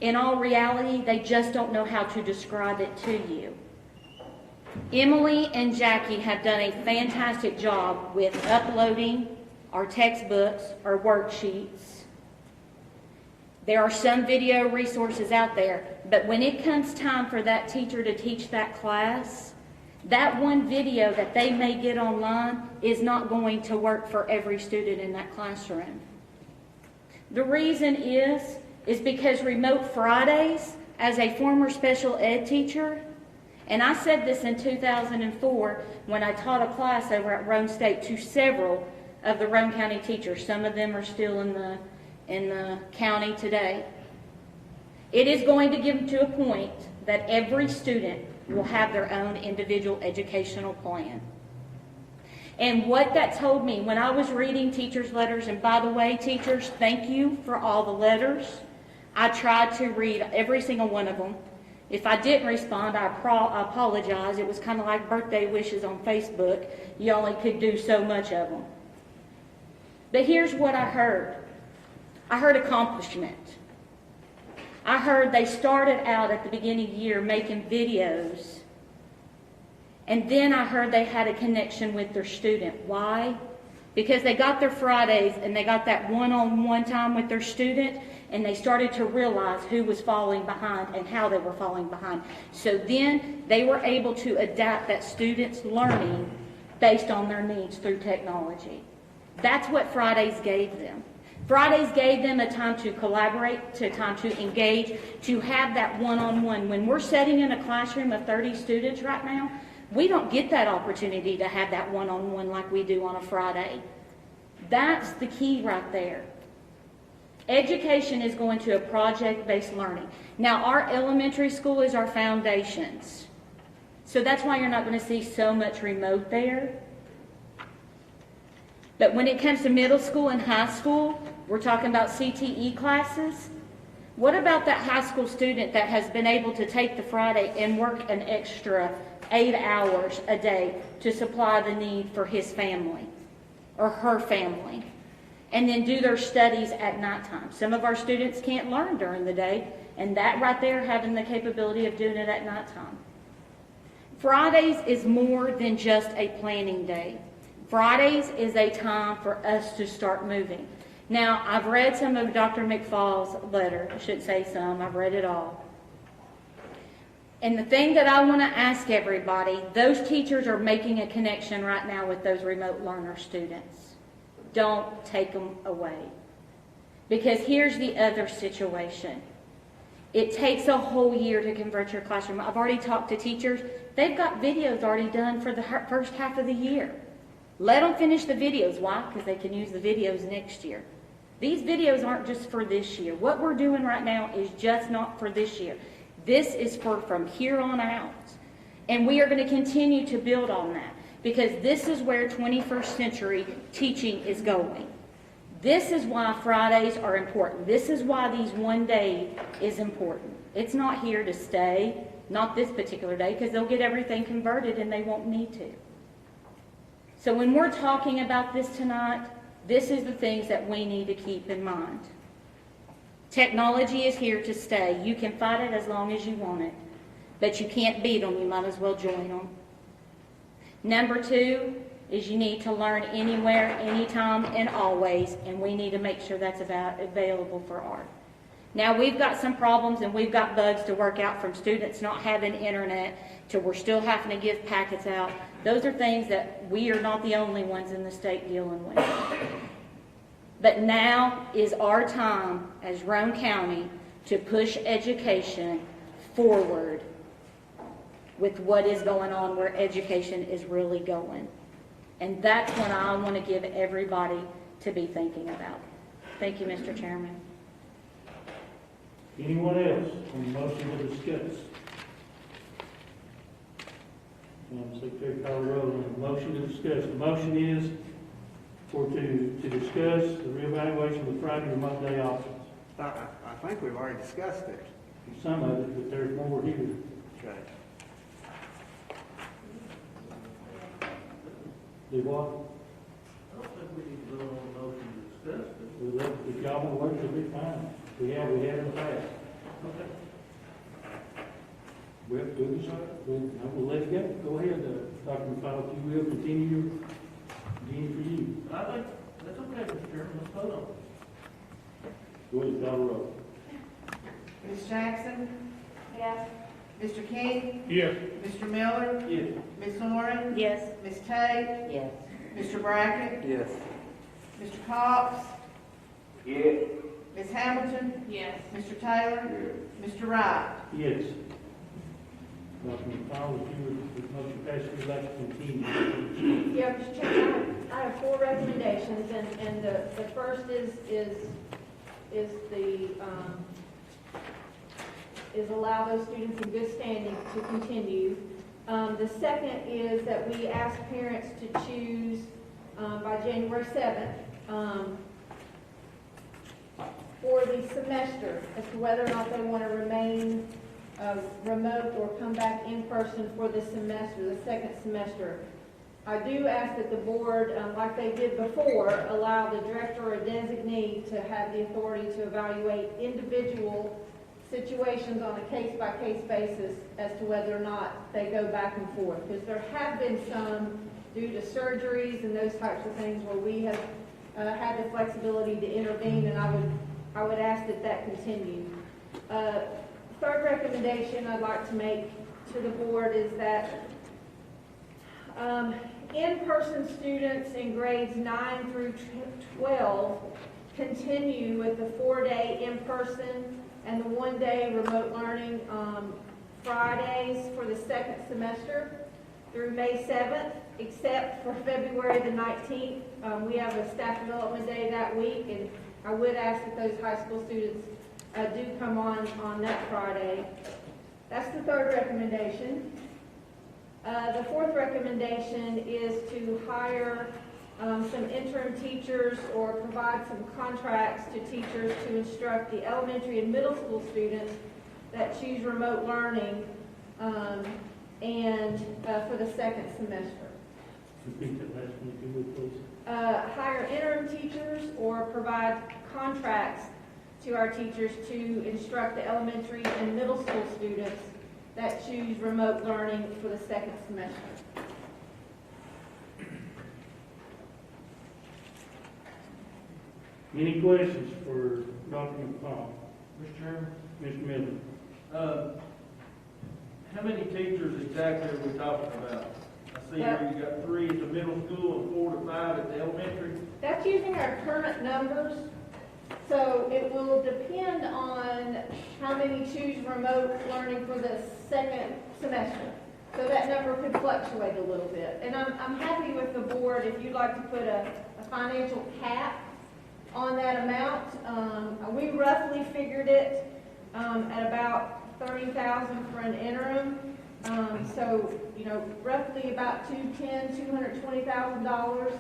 In all reality, they just don't know how to describe it to you. Emily and Jackie have done a fantastic job with uploading our textbooks, our worksheets. There are some video resources out there, but when it comes time for that teacher to teach that class, that one video that they may get online is not going to work for every student in that classroom. The reason is because Remote Fridays, as a former special ed teacher, and I said this in 2004 when I taught a class over at Roane State to several of the Roane County teachers. Some of them are still in in the county today. It is going to get to a point that every student will have their own individual educational plan. And what that told me when I was reading teachers' letters, and by the way, teachers, thank you for all the letters. I tried to read every single one of them. If I didn't respond, I apologize. It was kind of like birthday wishes on Facebook. You only could do so much of them. But here's what I heard. I heard accomplishment. I heard they started out at the beginning of the year making videos. And then I heard they had a connection with their student. Why? Because they got their Fridays and they got that one-on-one time with their student, and they started to realize who was falling behind and how they were falling behind. So then they were able to adapt that student's learning based on their needs through technology. That's what Fridays gave them. Fridays gave them a time to collaborate, a time to engage, to have that one-on-one. When we're sitting in a classroom of 30 students right now, we don't get that opportunity to have that one-on-one like we do on a Friday. That's the key right there. Education is going to a project-based learning. Now, our elementary school is our foundations. So that's why you're not going to see so much remote there. But when it comes to middle school and high school, we're talking about CTE classes. What about that high school student that has been able to take the Friday and work an extra 8 hours a day to supply the need for his family or her family, and then do their studies at nighttime? Some of our students can't learn during the day, and that right there, having the capability of doing it at nighttime. Fridays is more than just a planning day. Fridays is a time for us to start moving. Now, I've read some of Dr. McFall's letter. I shouldn't say some, I've read it all. And the thing that I want to ask everybody, those teachers are making a connection right now with those remote learner students. Don't take them away. Because here's the other situation. It takes a whole year to convert your classroom. I've already talked to teachers. They've got videos already done for the first half of the year. Let them finish the videos. Why? Because they can use the videos next year. These videos aren't just for this year. What we're doing right now is just not for this year. This is for from here on out. And we are going to continue to build on that, because this is where 21st century teaching is going. This is why Fridays are important. This is why these one day is important. It's not here to stay, not this particular day, because they'll get everything converted and they won't need to. So when we're talking about this tonight, this is the things that we need to keep in mind. Technology is here to stay. You can fight it as long as you want it, but you can't beat them. You might as well join them. Number 2 is you need to learn anywhere, anytime, and always, and we need to make sure that's available for art. Now, we've got some problems and we've got bugs to work out, from students not having internet to we're still having to give packets out. Those are things that we are not the only ones in the state dealing with. But now is our time as Roane County to push education forward with what is going on, where education is really going. And that's what I want to give everybody to be thinking about. Thank you, Mr. Chairman. Anyone else on the motion to discuss? Secretary call the roll on the motion to discuss. The motion is to discuss the reevaluation of the Friday remote day options. I think we've already discussed it. Some of it, but there's more here. Okay. Do what? I don't think we need to go on a motion to discuss it. If y'all want to work, it'll be fine. We have in the past. Okay. We'll let it go. Go ahead, Dr. McFall, if you will continue for you. I think that's okay, Mr. Chairman, let's vote on it. Go ahead, call the roll. Ms. Jackson? Yes. Mr. King? Yes. Mr. Miller? Yes. Ms. Lauren? Yes. Ms. Tate? Yes. Mr. Brackett? Yes. Mr. Cox? Yes. Ms. Hamilton? Yes. Mr. Taylor? Mr. Wright? Yes. Dr. McFall, if you would, if motion passes, we'd like to continue. Yeah, Mr. Chairman, I have 4 recommendations, and the first is is is allow those students in good standing to continue. The second is that we ask parents to choose by January 7th for the semester as to whether or not they want to remain remote or come back in person for the semester, the second semester. I do ask that the board, like they did before, allow the director or designee to have the authority to evaluate individual situations on a case-by-case basis as to whether or not they go back and forth. Because there have been some, due to surgeries and those types of things, where we have had the flexibility to intervene, and I would ask that that continue. Third recommendation I'd like to make to the board is that in-person students in grades 9 through 12 continue with the 4-day in-person and the 1-day remote learning Fridays for the second semester through May 7th, except for February the 19th. We have a staff development day that week, and I would ask that those high school students do come on that Friday. That's the third recommendation. The fourth recommendation is to hire some interim teachers or provide some contracts to teachers to instruct the elementary and middle school students that choose remote learning and for the second semester. Repeat that last one, if you would, please. Hire interim teachers or provide contracts to our teachers to instruct the elementary and middle school students that choose remote learning for the second semester. Any questions for Dr. McCall? Mr. Chairman? Mr. Miller? How many teachers exactly are we talking about? I see here you got 3 at the middle school and 4 to 5 at the elementary. That's using our current numbers, so it will depend on how many choose remote learning for the second semester. So that number could fluctuate a little bit. And I'm happy with the board if you'd like to put a financial cap on that amount. We roughly figured it at about $30,000 for an interim. So, you know, roughly about $220,000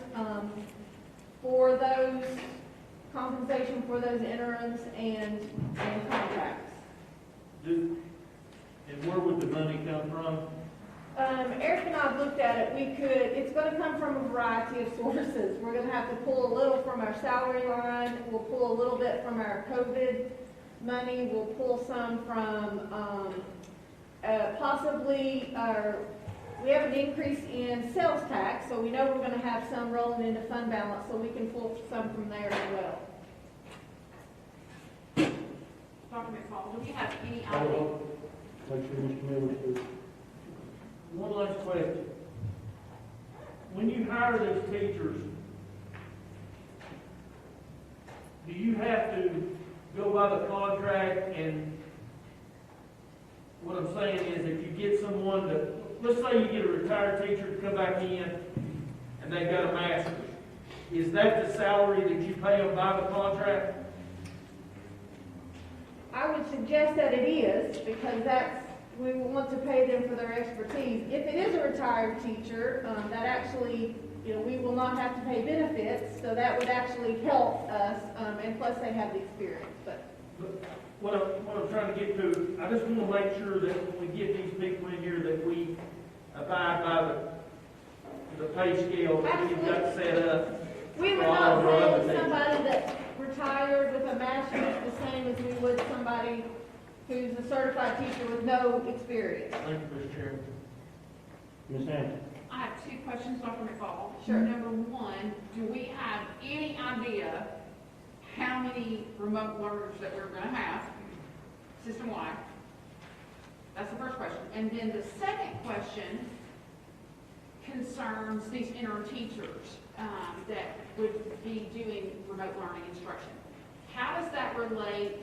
for those compensation for those interims and contracts. And where would the money come from? Eric and I have looked at it. It's going to come from a variety of sources. We're going to have to pull a little from our salary line. We'll pull a little bit from our COVID money. We'll pull some from possibly we have an increase in sales tax, so we know we're going to have some rolling into fund balance, so we can pull some from there as well. Dr. McFall, do we have any idea? Make sure Mr. Miller says. One last question. When you hire these teachers, do you have to go by the contract? And what I'm saying is, if you get someone that, let's say you get a retired teacher to come back in and they've got a master's, is that the salary that you pay them by the contract? I would suggest that it is, because we want to pay them for their expertise. If it is a retired teacher, that actually, we will not have to pay benefits, so that would actually help us, and plus they have the experience. But what I'm trying to get to, I just want to make sure that when we get these people in here, that we abide by the pay scale that we've got set up. we would not pay somebody that's retired with a master's the same as we would somebody who's a certified teacher with no experience. Thank you, Mr. Chairman. Ms. Hampton? I have 2 questions, Dr. McFall. Sure. Number 1, do we have any idea how many remote learners that we're going to have system-wide? That's the first question. And then the second question concerns these interim teachers that would be doing remote learning instruction. How does that relate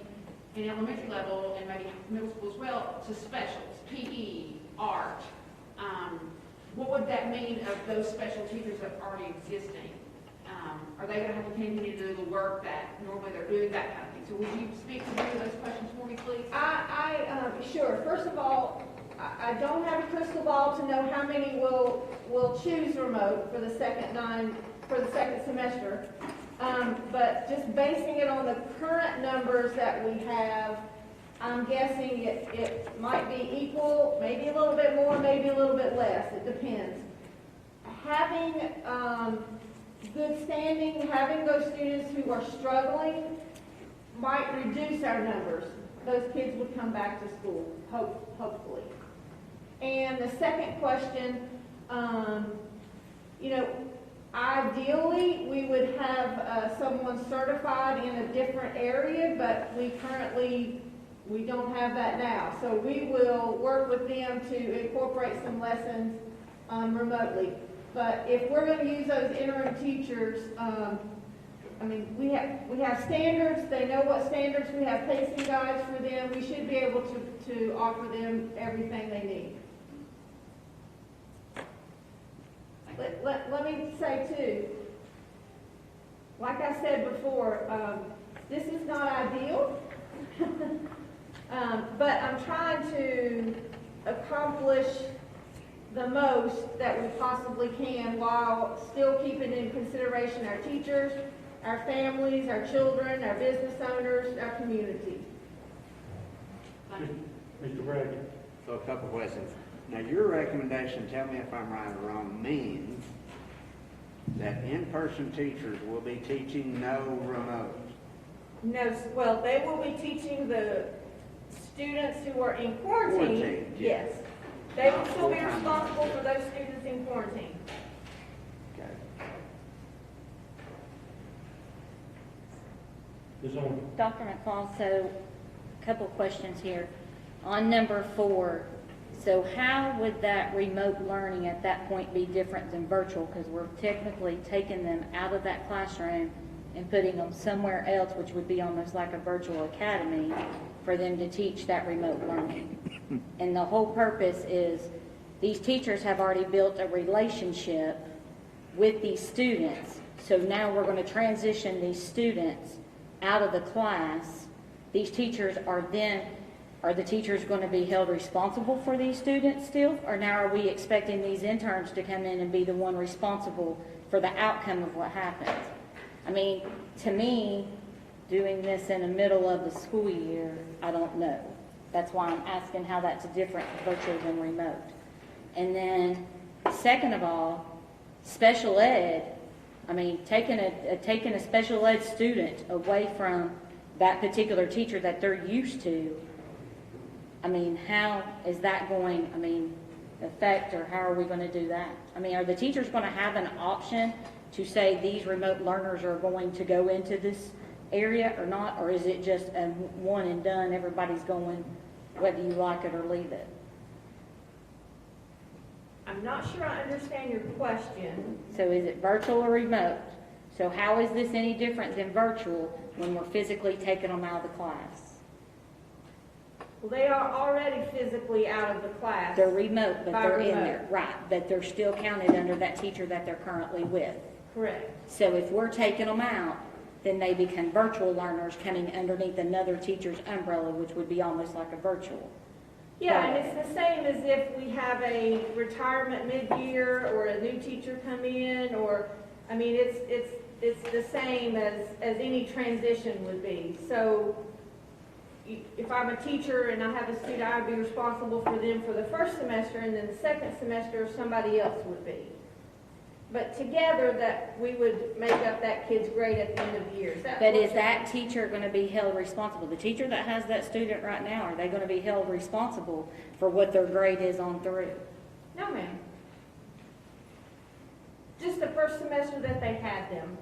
in elementary level and maybe middle school as well to specials, PE, art? What would that mean of those special teachers that are already existing? Are they gonna have to continue to do the work that normally they're doing, that kind of thing? So would you speak to any of those questions for me, please? Sure. First of all, I don't have a crystal ball to know how many will choose remote for the second semester. But just basing it on the current numbers that we have, I'm guessing it might be equal, maybe a little bit more, maybe a little bit less. It depends. Having good standing, having those students who are struggling might reduce our numbers. Those kids would come back to school, hopefully. And the second question, ideally, we would have someone certified in a different area, but we don't have that now. So we will work with them to incorporate some lessons remotely. But if we're going to use those interim teachers, we have standards. They know what standards. We have pacing guides for them. We should be able to offer them everything they need. Let me say too, like I said before, this is not ideal, but I'm trying to accomplish the most that we possibly can while still keeping in consideration our teachers, our families, our children, our business owners, our community. Mr. Brackett. So a couple questions. Now, your recommendation, tell me if I'm right or wrong, means that in-person teachers will be teaching no remote. No, well, they will be teaching the students who are in quarantine. Yes. They will still be responsible for those students in quarantine. Okay. Dr. McCall, so a couple questions here. On number 4, so how would that remote learning at that point be different than virtual? Because we're technically taking them out of that classroom and putting them somewhere else, which would be almost like a virtual academy for them to teach that remote learning. And the whole purpose is these teachers have already built a relationship with these students. So now we're going to transition these students out of the class. These teachers are the teachers going to be held responsible for these students still? Or now are we expecting these interns to come in and be the one responsible for the outcome of what happens? I mean, to me, doing this in the middle of the school year, I don't know. That's why I'm asking how that's different virtual than remote. And then, second of all, special ed. I mean, taking a special ed student away from that particular teacher that they're used to, I mean, how is that going, affect, or how are we going to do that? I mean, are the teachers going to have an option to say these remote learners are going to go into this area or not? Or is it just a one and done, everybody's going whether you like it or leave it? I'm not sure I understand your question. So is it virtual or remote? So how is this any different than virtual when we're physically taking them out of the class? Well, they are already physically out of the class. They're remote, but they're in remote. there, right? But they're still counted under that teacher that they're currently with. Correct. So if we're taking them out, then they become virtual learners coming underneath another teacher's umbrella, which would be almost like a virtual. Yeah, and it's the same as if we have a retirement mid-year or a new teacher come in, or, I mean, it's the same as any transition would be. So if I'm a teacher and I have a student, I would be responsible for them for the first semester, and then the second semester somebody else would be. But together, that we would make up that kid's grade at the end of the year. But is that teacher going to be held responsible? The teacher that has that student right now, are they going to be held responsible for what their grade is on through? No, ma'am. Just the first semester that they had them.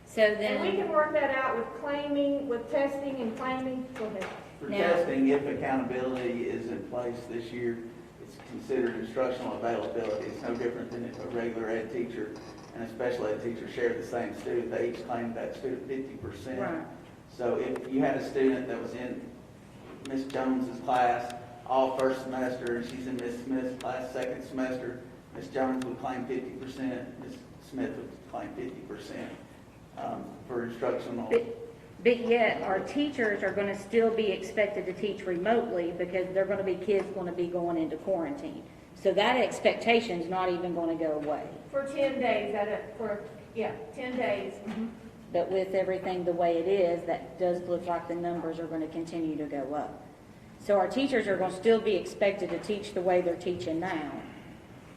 So then, and we can work that out with claiming, with testing and claiming. Go ahead. For testing, if accountability is in place this year, it's considered instructional availability. It's no different than if a regular ed teacher and a special ed teacher share the same student. They each claim that student 50%. Right. So if you had a student that was in Miss Jones's class all first semester, and she's in Miss Smith's class second semester, Miss Jones would claim 50%, Miss Smith would claim 50% for instructional. But yet, our teachers are gonna still be expected to teach remotely because they're gonna be, kids gonna be going into quarantine. So that expectation's not even gonna go away. For 10 days, 10 days. But with everything the way it is, that does look like the numbers are gonna continue to go up. So our teachers are gonna still be expected to teach the way they're teaching now,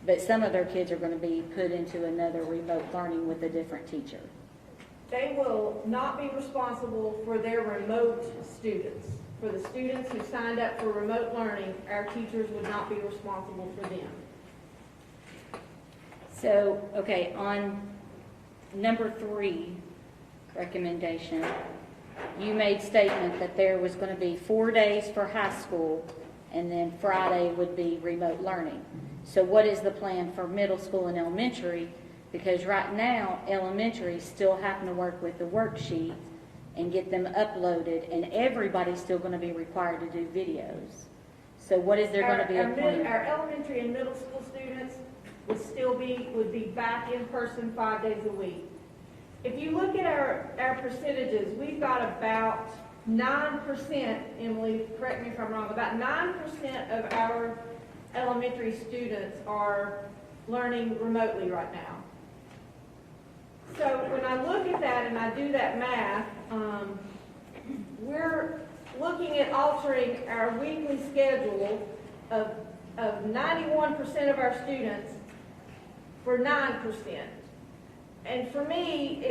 but some of their kids are gonna be put into another remote learning with a different teacher. They will not be responsible for their remote students. For the students who signed up for remote learning, our teachers would not be responsible for them. So, okay, on number 3 recommendation, you made statement that there was going to be 4 days for high school and then Friday would be remote learning. So what is the plan for middle school and elementary? Because right now, elementary still having to work with the worksheet and get them uploaded, and everybody's still going to be required to do videos. So what is there going to be a plan? Our elementary and middle school students would be back in person 5 days a week. If you look at our percentages, we've got about 9%, Emily, correct me if I'm wrong, about 9% of our elementary students are learning remotely right now. So when I look at that and I do that math, we're looking at altering our weekly schedule of 91% of our students for 9%. And for me,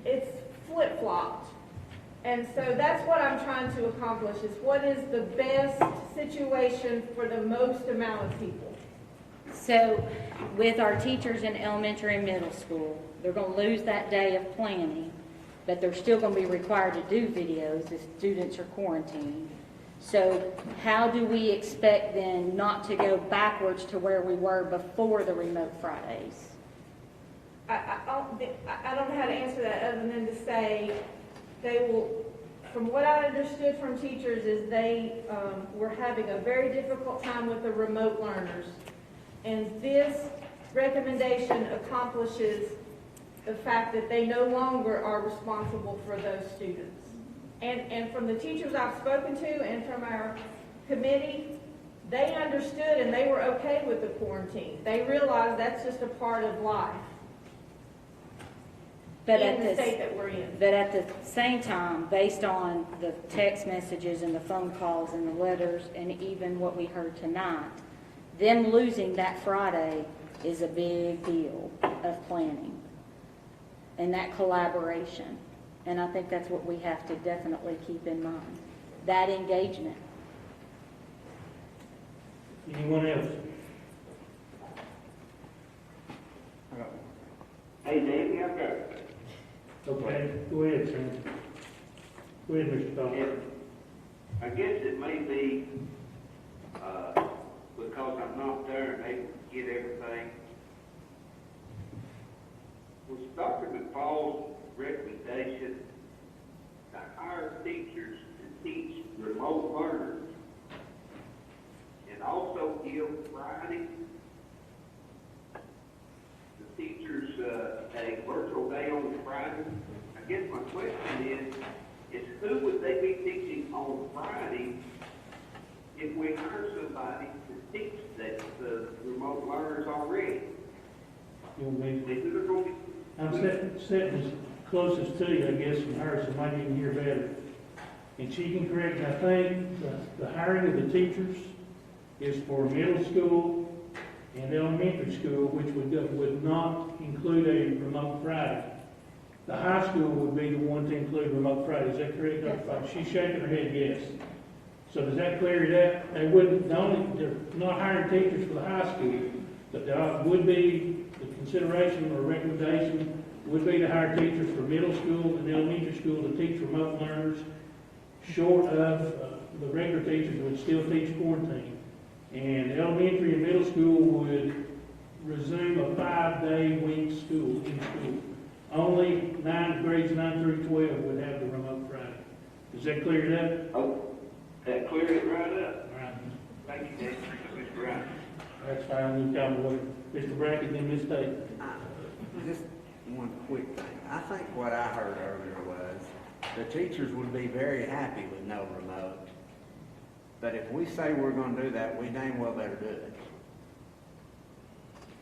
it's flip-flopped. And so that's what I'm trying to accomplish, is what is the best situation for the most amount of people. So with our teachers in elementary and middle school, they're going to lose that day of planning, but they're still going to be required to do videos as students are quarantined. So how do we expect then not to go backwards to where we were before the remote Fridays? I don't know how to answer that other than to say they will, from what I understood from teachers, is they were having a very difficult time with the remote learners. And this recommendation accomplishes the fact that they no longer are responsible for those students. And from the teachers I've spoken to and from our committee, they understood and they were okay with the quarantine. They realized that's just a part of life in the state that we're in. But at the same time, based on the text messages and the phone calls and the letters and even what we heard tonight, them losing that Friday is a big deal of planning and that collaboration. And I think that's what we have to definitely keep in mind, that engagement. Anyone else? Hey, Danny, I've got it. Okay, go ahead, Sam. Go ahead, Mr. Cox. I guess it may be, because I'm not there and able to get everything. Was Dr. McFall's recommendation to hire teachers to teach remote learners and also give Friday the teachers a virtual day on Friday? I guess my question is who would they be teaching on Friday if we hire somebody to teach the remote learners already? I'm sitting as closest to you, I guess, from her, so maybe you can hear better. And she can correct me. I think the hiring of the teachers is for middle school and elementary school, which would not include a remote Friday. The high school would be the one to include remote Friday. Is that correct, Dr. Fox? She's shaking her head yes. So does that clear it up? They wouldn't, they're not hiring teachers for the high school, but there would be the consideration or recommendation would be to hire teachers for middle school and elementary school to teach remote learners, short of the regular teachers would still teach quarantine. And elementary and middle school would resume a 5-day week school in school. Only grades 9 through 12 would have the remote Friday. Does that clear it up? Oh, that cleared it right up. All right. Thank you, Mr. Brown. That's fine. We've got Mr. Brackett and Ms. Tate. one quick thing. I think what I heard earlier was the teachers would be very happy with no remote. But if we say we're gonna do that, we dang well better do it.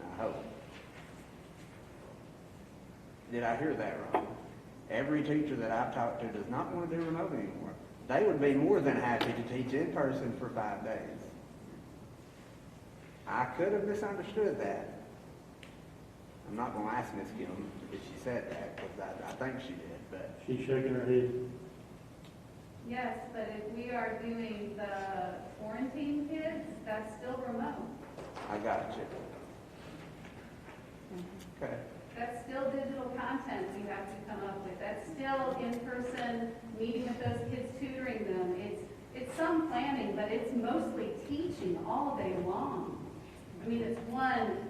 I hope. Did I hear that wrong? Every teacher that I've talked to does not want to do remote anymore. They would be more than happy to teach in person for 5 days. I could have misunderstood that. I'm not going to ask Ms. Gillum if she said that, because I think she did, but. She's shaking her head. Yes, but if we are doing the quarantine kids, that's still remote. I got you. Okay. That's still digital content we have to come up with. That's still in-person meeting with those kids, tutoring them. It's some planning, but it's mostly teaching all day long. I mean, it's one,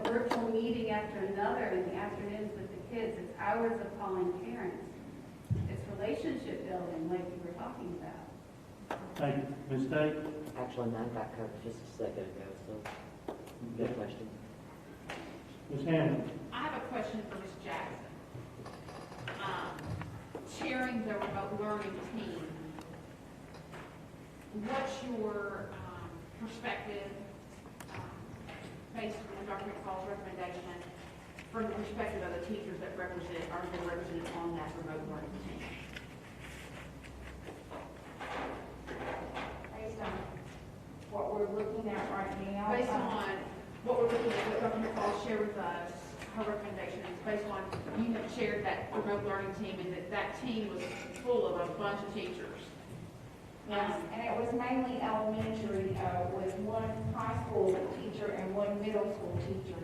virtual meeting after another in the afternoons with the kids. It's hours of calling parents. It's relationship building like you were talking about. Thank you. Ms. Tate? Actually, mine got covered just a second ago, so good question. Ms. Hammond? I have a question for Ms. Jackson. Chairing the remote learning team, what's your perspective, based on Dr. McCall's recommendation, from the perspective of the teachers that are been represented on that remote learning team? Based on what we're looking at right now. Based on what we're looking at, what Dr. McCall shared with us, her recommendation is based on, you have chaired that remote learning team, and that team was full of a bunch of teachers. Yes, and it was mainly elementary, with one high school teacher and one middle school teacher.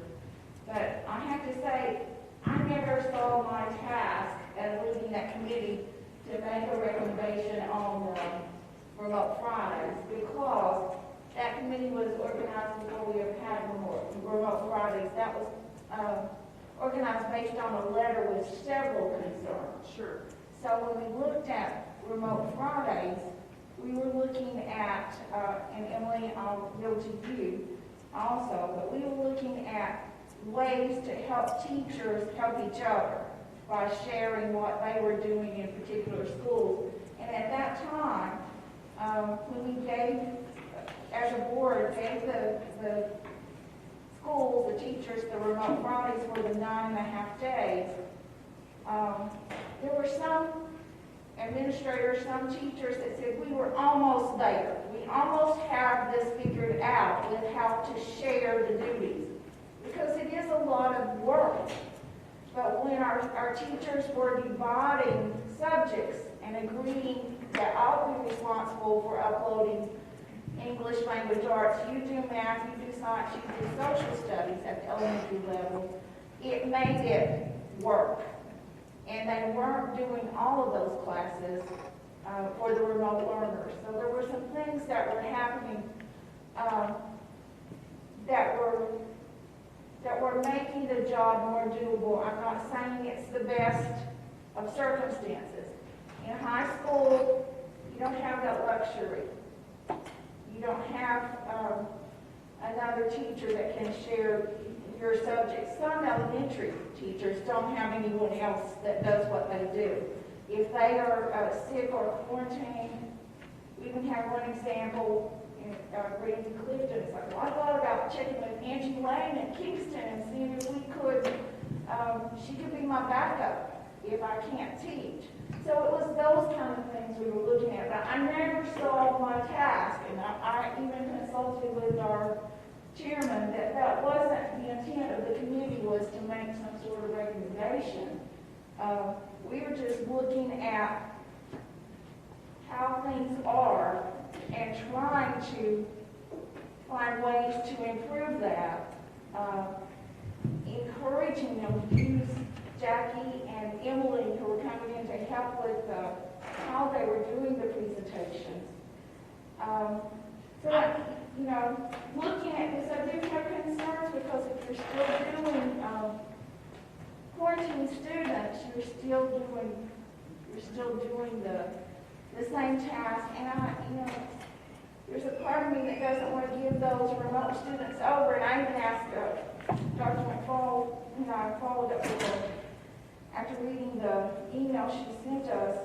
But I have to say, I never saw my task as leading that committee to make a recommendation on remote Fridays, because that committee was organized before we have had remote Fridays. That was organized based on a letter with several concerns. Sure. So when we looked at remote Fridays, we were looking at, and Emily, I'll go to you also, but we were looking at ways to help teachers help each other by sharing what they were doing in particular schools. And at that time, when we gave, as a board, gave the schools, the teachers, the remote Fridays for the 9.5 days, there were some administrators, some teachers that said we were almost there. We almost have this figured out with how to share the duties, because it is a lot of work. But when our teachers were dividing subjects and agreeing that I'll be responsible for uploading English language arts, you do math, you do science, you do social studies at the elementary level, it made it work. And they weren't doing all of those classes for the remote learners. So there were some things that were happening that were making the job more doable. I'm not saying it's the best of circumstances. In high school, you don't have that luxury. You don't have another teacher that can share your subject. Some elementary teachers don't have anyone else that does what they do. If they are sick or quarantined, we even have one example in Grady Clifton. It's like, well, I thought about checking with Angie Lane in Kingston and seeing if we could, she could be my backup if I can't teach. So it was those kind of things we were looking at. But I never saw my task, and I even consulted with our chairman that wasn't the intent of the committee, was to make some sort of recommendation. We were just looking at how things are and trying to find ways to improve that, encouraging them to use Jackie and Emily, who were coming in to help with how they were doing the presentations. Looking at this, I do have concerns, because if you're still doing quarantine students, you're still doing the same task. And there's a part of me that doesn't want to give those remote students over. And I even asked Dr. McFall, I followed up with after reading the email she sent us,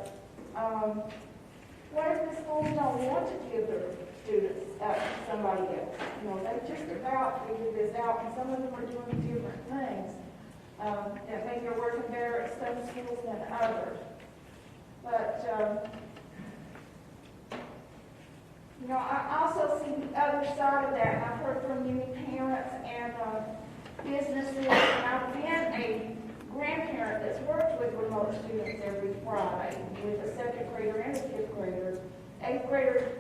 what if the schools don't want to give their students to somebody else? You know, they just about figured this out, and some of them are doing different things. That maybe are working better at some schools than others. But, you know, I also see the other side of that, and I've heard from many parents and businesses, and I've been a grandparent that's worked with remote students every Friday, with a second grader and a fifth grader. Eighth grader,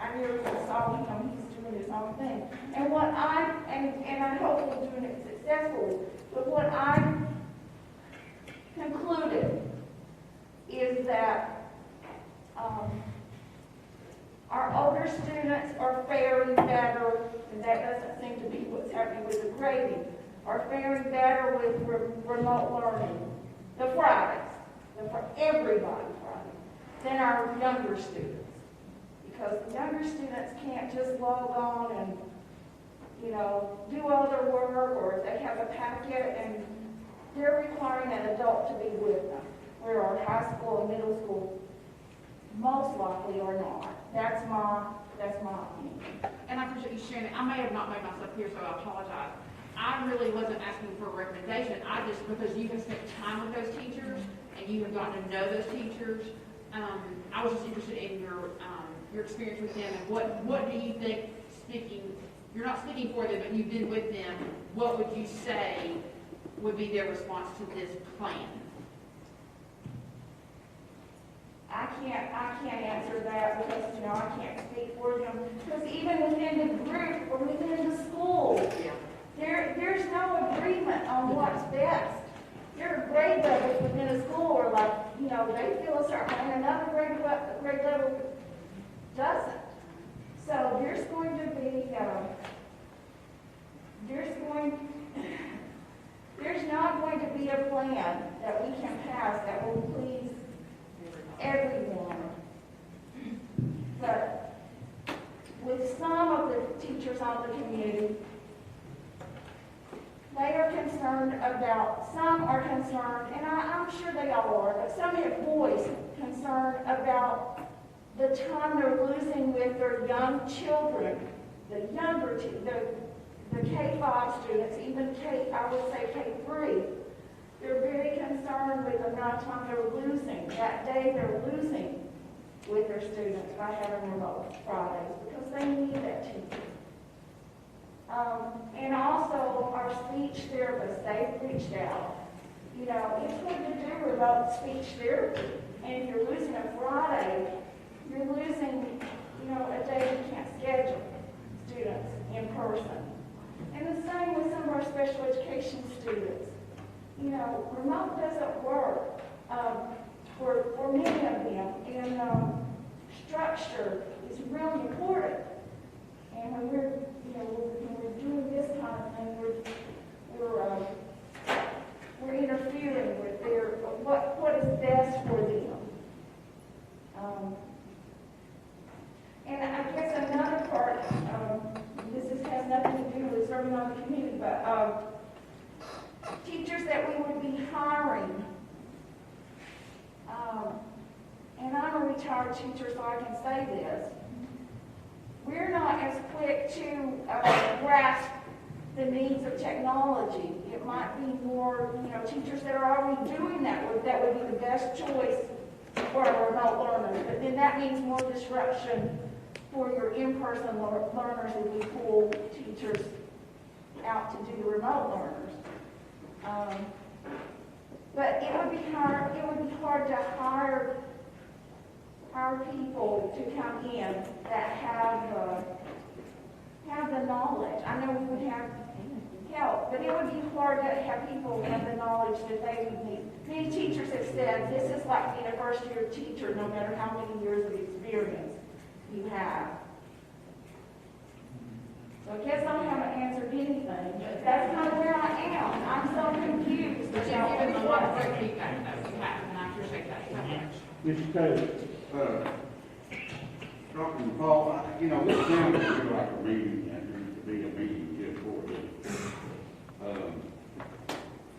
I never even saw him, he's doing his own thing. And what and I hope he's doing it successfully, but what I concluded is that our older students are faring better, and that doesn't seem to be what's happening with the grading, are faring better with remote learning, the Fridays, for everybody Friday, than our younger students. Because the younger students can't just log on and, you know, do all their work, or if they have a packet, and they're requiring an adult to be with them, where our high school and middle school most likely are not. That's my opinion. And I appreciate you sharing it. I may have not made myself clear, so I apologize. I really wasn't asking for a recommendation. I just, because you have spent time with those teachers and you have gotten to know those teachers, I was just interested in your experience with them, and what do you think, you're not speaking for them, but you've been with them, what would you say would be their response to this plan? I can't answer that because, you know, I can't speak for them. Because even within the group or within the school, there's no agreement on what's best. There are grade levels within a school where, like, you know, they feel a certain way, and another grade level doesn't. So there's going to be, there's not going to be a plan that we can pass that will please everyone. But with some of the teachers on the community, they are concerned about, some are concerned, and I'm sure they all are, but some have voiced concern about the time they're losing with their young children, the younger, the K-5 students, even I would say K-3. They're very concerned with the amount of time they're losing, that day they're losing with their students by having remote Fridays, because they need that teacher. And also our speech therapists, they've reached out. You know, it's good to do remote speech therapy, and if you're losing a Friday, you're losing, you know, a day you can't schedule students in person. And the same with some of our special education students. You know, remote doesn't work for many of them, and structure is really important. And when we're doing this kind of thing, we're interfering with what is best for them. And I guess another part, this has nothing to do with serving on the community, but teachers that we would be hiring, and I'm a retired teacher, so I can say this, we're not as quick to grasp the needs of technology. It might be more, you know, teachers that are already doing that would be the best choice for our remote learners. But then that means more disruption for your in-person learners if we pull teachers out to do the remote learners. But it would be hard to hire people to come in that have the knowledge. I know we would have help, but it would be hard to have people have the knowledge that they would need. Many teachers have said this is like being a first-year teacher, no matter how many years of experience you have. So I guess I haven't answered anything, but that's kind of where I am. I'm so confused. But you've given a lot of great feedback that you have, and I appreciate that so much. Mr. Taylor. Dr. Paul, you know, this sounds like a meeting, and there to be a meeting just for this.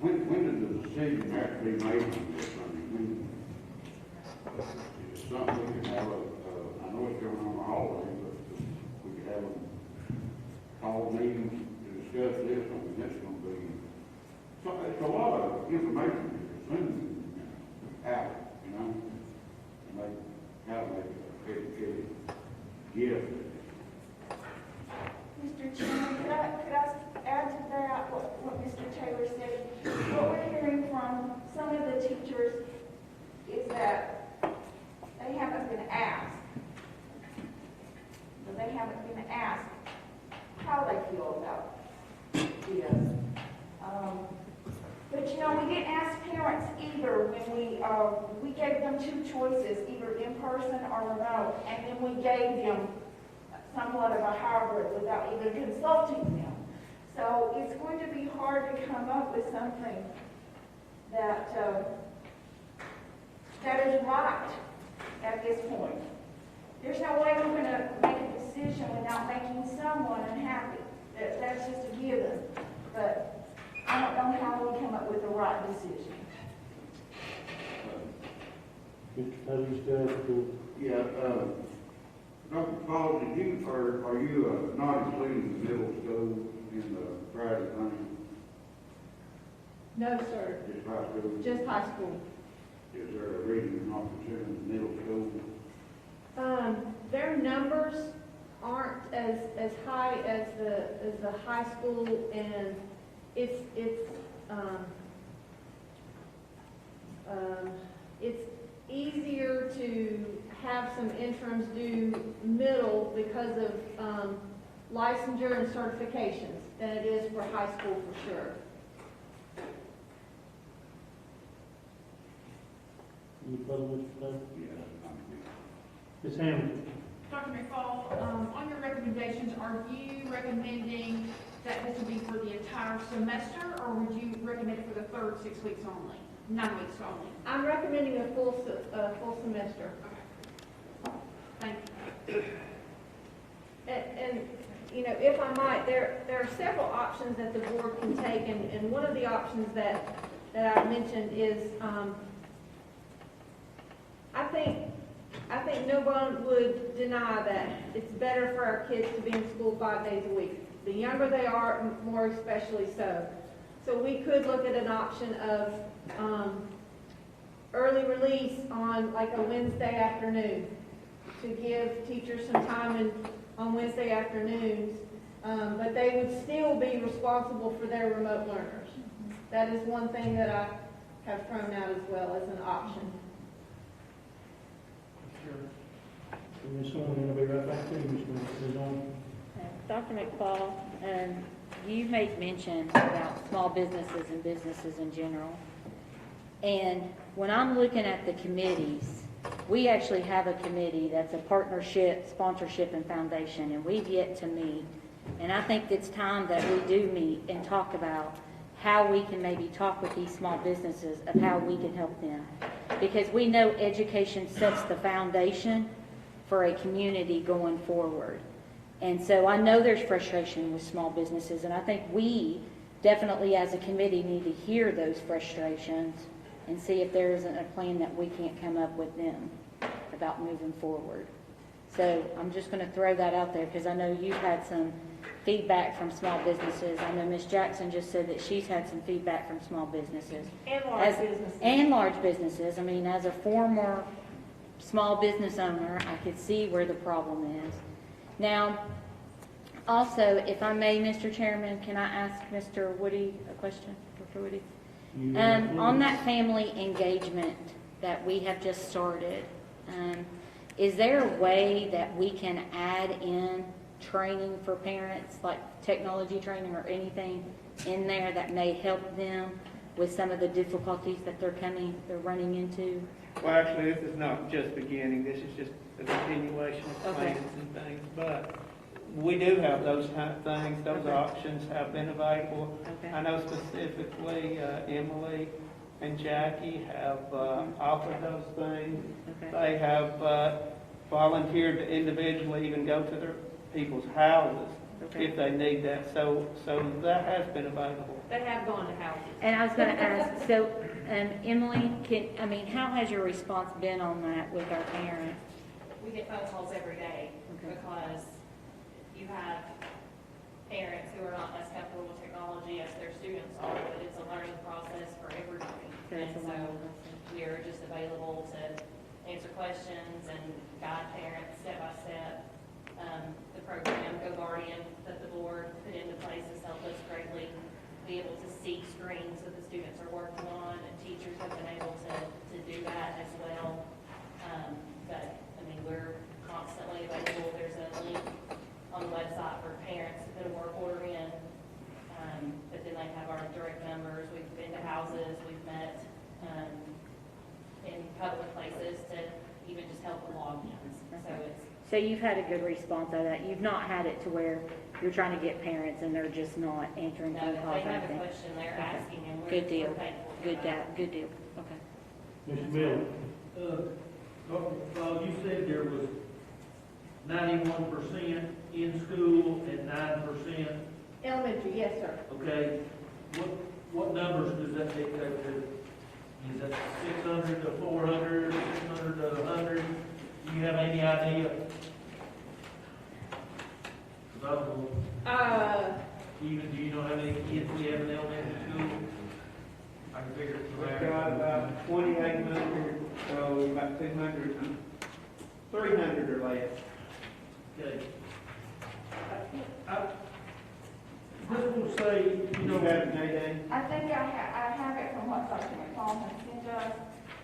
when did the decision have to be made on this? I mean, when, is it something we can have I know it's going on always, but we could have a call meeting to discuss this. I mean, that's gonna be, so it's a lot of information you're consuming out, you know? And they, how to make a educated gift. Mr. Chairman, could I add to that what Mr. Taylor said? What we're hearing from some of the teachers is that they haven't been asked. They haven't been asked how they feel about this. But you know, we didn't ask parents either when we gave them two choices, either in person or remote, and then we gave them somewhat of a hybrid without even consulting them. So it's going to be hard to come up with something that is right at this point. There's no way we're going to make a decision without making someone unhappy. That's just a given. But I don't know how we come up with the right decision. Mr. Taylor, you still have to... Yeah, Dr. Paul, are you not including the middle school in the Friday thing? No, sir. Just high school? Just high school. Is there a reason you're not considering the middle school? Their numbers aren't as high as the high school, and it's easier to have some interims do middle because of licensure and certifications than it is for high school for sure. Any further, Mr. Taylor? Yeah. Ms. Hamilton? Dr. McFall, on your recommendations, are you recommending that this would be for the entire semester, or would you recommend it for the third 6 weeks only, 9 weeks only? I'm recommending a full semester. Okay. Thank you. And you know, if I might, there are several options that the board can take, and one of the options that I mentioned is, I think no one would deny that it's better for our kids to be in school 5 days a week. The younger they are, more especially so. So we could look at an option of early release on like a Wednesday afternoon to give teachers some time on Wednesday afternoons, but they would still be responsible for their remote learners. That is one thing that I have thrown out as well as an option. Ms. Roane, I'll be right back to you, Ms. Roane. Dr. McFall, you made mention about small businesses and businesses in general. And when I'm looking at the committees, we actually have a committee that's a partnership, sponsorship, and foundation, and we've yet to meet. And I think it's time that we do meet and talk about how we can maybe talk with these small businesses of how we can help them. Because we know education sets the foundation for a community going forward. And so I know there's frustration with small businesses, and I think we definitely as a committee need to hear those frustrations and see if there isn't a plan that we can't come up with them about moving forward. So I'm just going to throw that out there because I know you've had some feedback from small businesses. I know Ms. Jackson just said that she's had some feedback from small businesses. And large businesses. And large businesses. I mean, as a former small business owner, I could see where the problem is. Now, also, if I may, Mr. Chairman, can I ask Mr. Woody a question? Dr. Woody? On that family engagement that we have just started, is there a way that we can add in training for parents, like technology training or anything in there that may help them with some of the difficulties that they're running into? Well, actually, this is not just beginning. This is just a continuation of plans and things. But we do have those kind of things. Those options have been available. I know specifically Emily and Jackie have offered those things. They have volunteered to individually even go to their people's houses if they need that, so that has been available. They have gone to houses. And I was gonna ask, so, Emily, how has your response been on that with our parents? We get phone calls every day Okay. because you have parents who are not as comfortable with technology as their students are, but it's a learning process for everybody. And so we are just available to answer questions and guide parents step by step. The program, Go Guardian, that the board put into place has helped us greatly be able to see screens that the students are working on, and teachers have been able to do that as well. But, I mean, we're constantly available. There's a link on the website for parents to put a work order in. But then they have our direct numbers. We've been to houses, we've met in public places to even just help with logins. So you've had a good response out of that. You've not had it to where you're trying to get parents and they're just not answering phone calls. If they have a question, they're asking, and we're Good deal. thankful for Good that. good deal. Okay. Mr. Miller, Dr. McFall, you said there was 91% in school and 9%. Elementary, yes, sir. Okay, what numbers does that dictate to? Is that 600 to 400, 600 to 100? Do you have any idea? 'Cause I don't know. Do you know how many kids we have in elementary school? I can figure it We've out. got about 2,800, so about 200, 300 or less. Okay. I just want to say, you know, have it, Nadine? I think I have it from what Dr. McFall has sent us,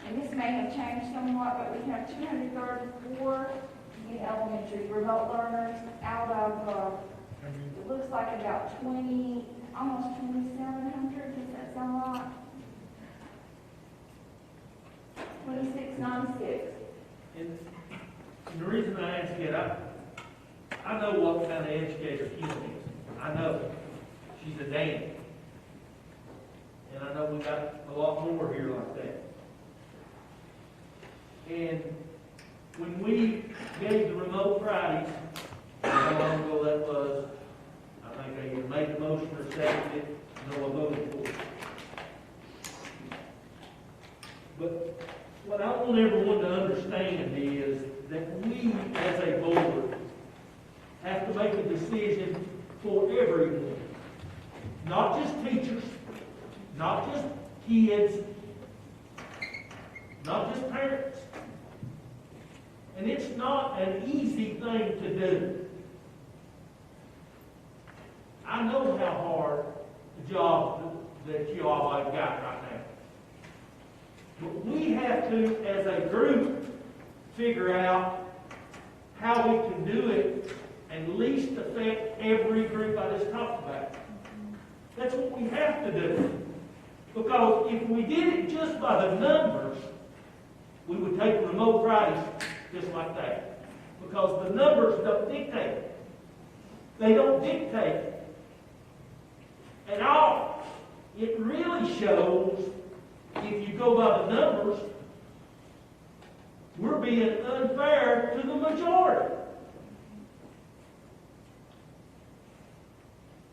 and this may have changed somewhat, but we have 234 in elementary remote learners out of, it looks like about 20, almost 2,700, does that sound right? 2696. and the reason I ask it, I know what kind of educator Kim is. I know. She's a dandy. And I know we got a lot more here like that. And when we gave the remote Fridays, how long ago that was, I think I either made the motion or seconded it, no, I voted for it. But what I want everyone to understand is that we, as a board, have to make a decision for everyone. Not just teachers, not just kids, not just parents. And it's not an easy thing to do. I know how hard the job that you all have got right now. But we have to, as a group, figure out how we can do it and least affect every group I just talked about. That's what we have to do. Because if we did it just by the numbers, we would take remote Fridays just like that. Because the numbers don't dictate. They don't dictate at all. It really shows, if you go by the numbers, we're being unfair to the majority.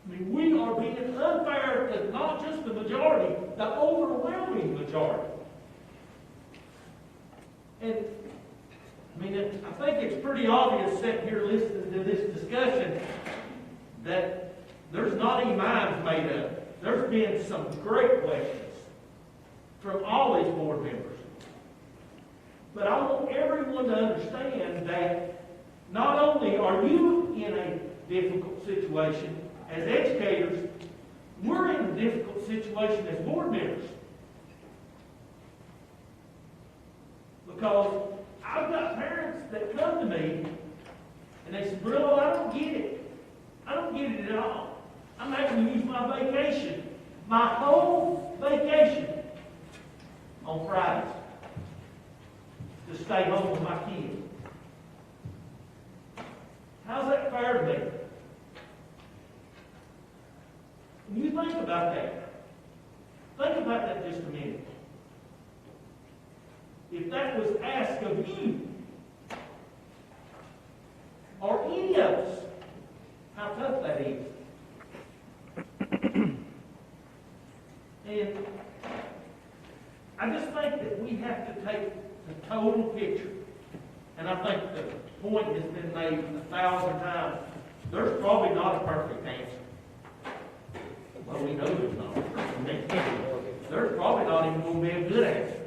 I mean, we are being unfair to not just the majority, the overwhelming majority. And, I mean, I think it's pretty obvious sitting here listening to this discussion that there's not any minds made up. There's been some great questions from all these board members. But I want everyone to understand that not only are you in a difficult situation as educators, we're in a difficult situation as board members. Because I've got parents that come to me and they say, "Bro, I don't get it. I don't get it at all. I'm having to use my vacation, my whole vacation on Fridays to stay home with my kids." How's that fair to me? When you think about that, think about that just a minute. If that was asked of you, or any of us, how tough that that is. And I just think that we have to take the total picture. And I think the point has been made 1,000 times. There's probably not a perfect answer. Well, we know there's not. There's probably not even going to be a good answer.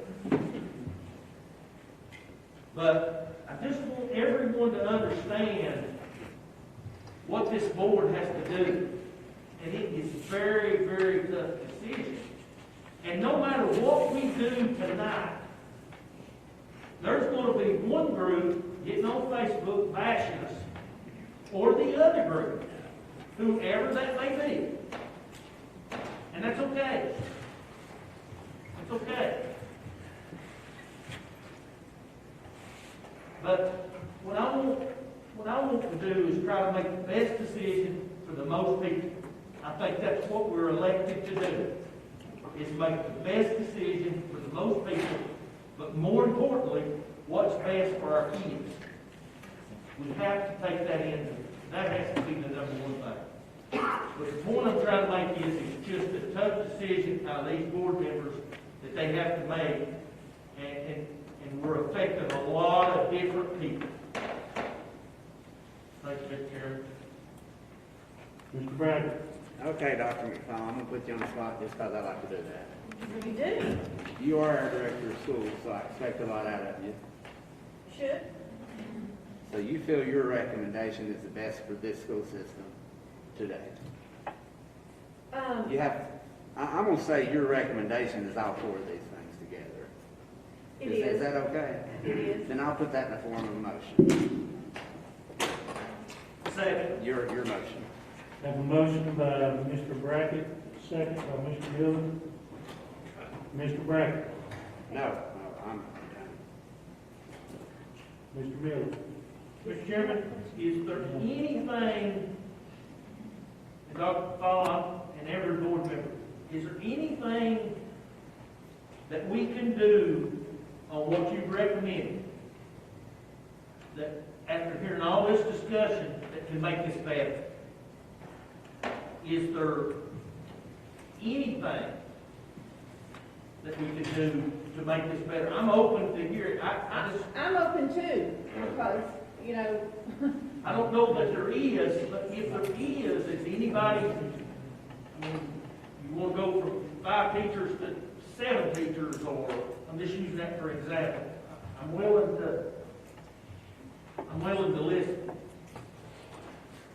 But I just want everyone to understand what this board has to do. And it is very, very tough decision. And no matter what we do tonight, there's going to be one group getting on Facebook bashing us, or the other group, whoever that may be. And that's okay. It's okay. But what I want to do is try to make the best decision for the most people. I think that's what we're elected to do, is make the best decision for the most people, but more importantly, what's best for our kids. We have to take that into it. That has to be the number one thing. But the point I'm trying to make is it's just a tough decision out of these board members that they have to make, and we're affecting a lot of different people. Thank you, Mr. Chairman. Mr. Bradley. Okay, Dr. McFall, I'm gonna put you on the spot just because I like to do that. You do. You are our director of schools, so I expect a lot out of you. Should. So you feel your recommendation is the best for this school system today? You have, I'm gonna say your recommendation is all four of these things together. It is. Is that okay? It is. Then I'll put that in the form of a motion. Second. Your motion. Have a motion by Mr. Brackett, second by Mr. Miller. Mr. Brackett. No, I'm Mr. Miller. Mr. Chairman, is there anything, and Dr. Fallon and every board member, is there anything that we can do on what you've recommended that, after hearing all this discussion, that can make this better? Is there anything that we can do to make this better? I'm open to hear it. I'm open too, because, you know, I don't know that there is, but if there is anybody, I mean, you want to go from 5 teachers to 7 teachers, or, I'm just using that for example. I'm willing to listen.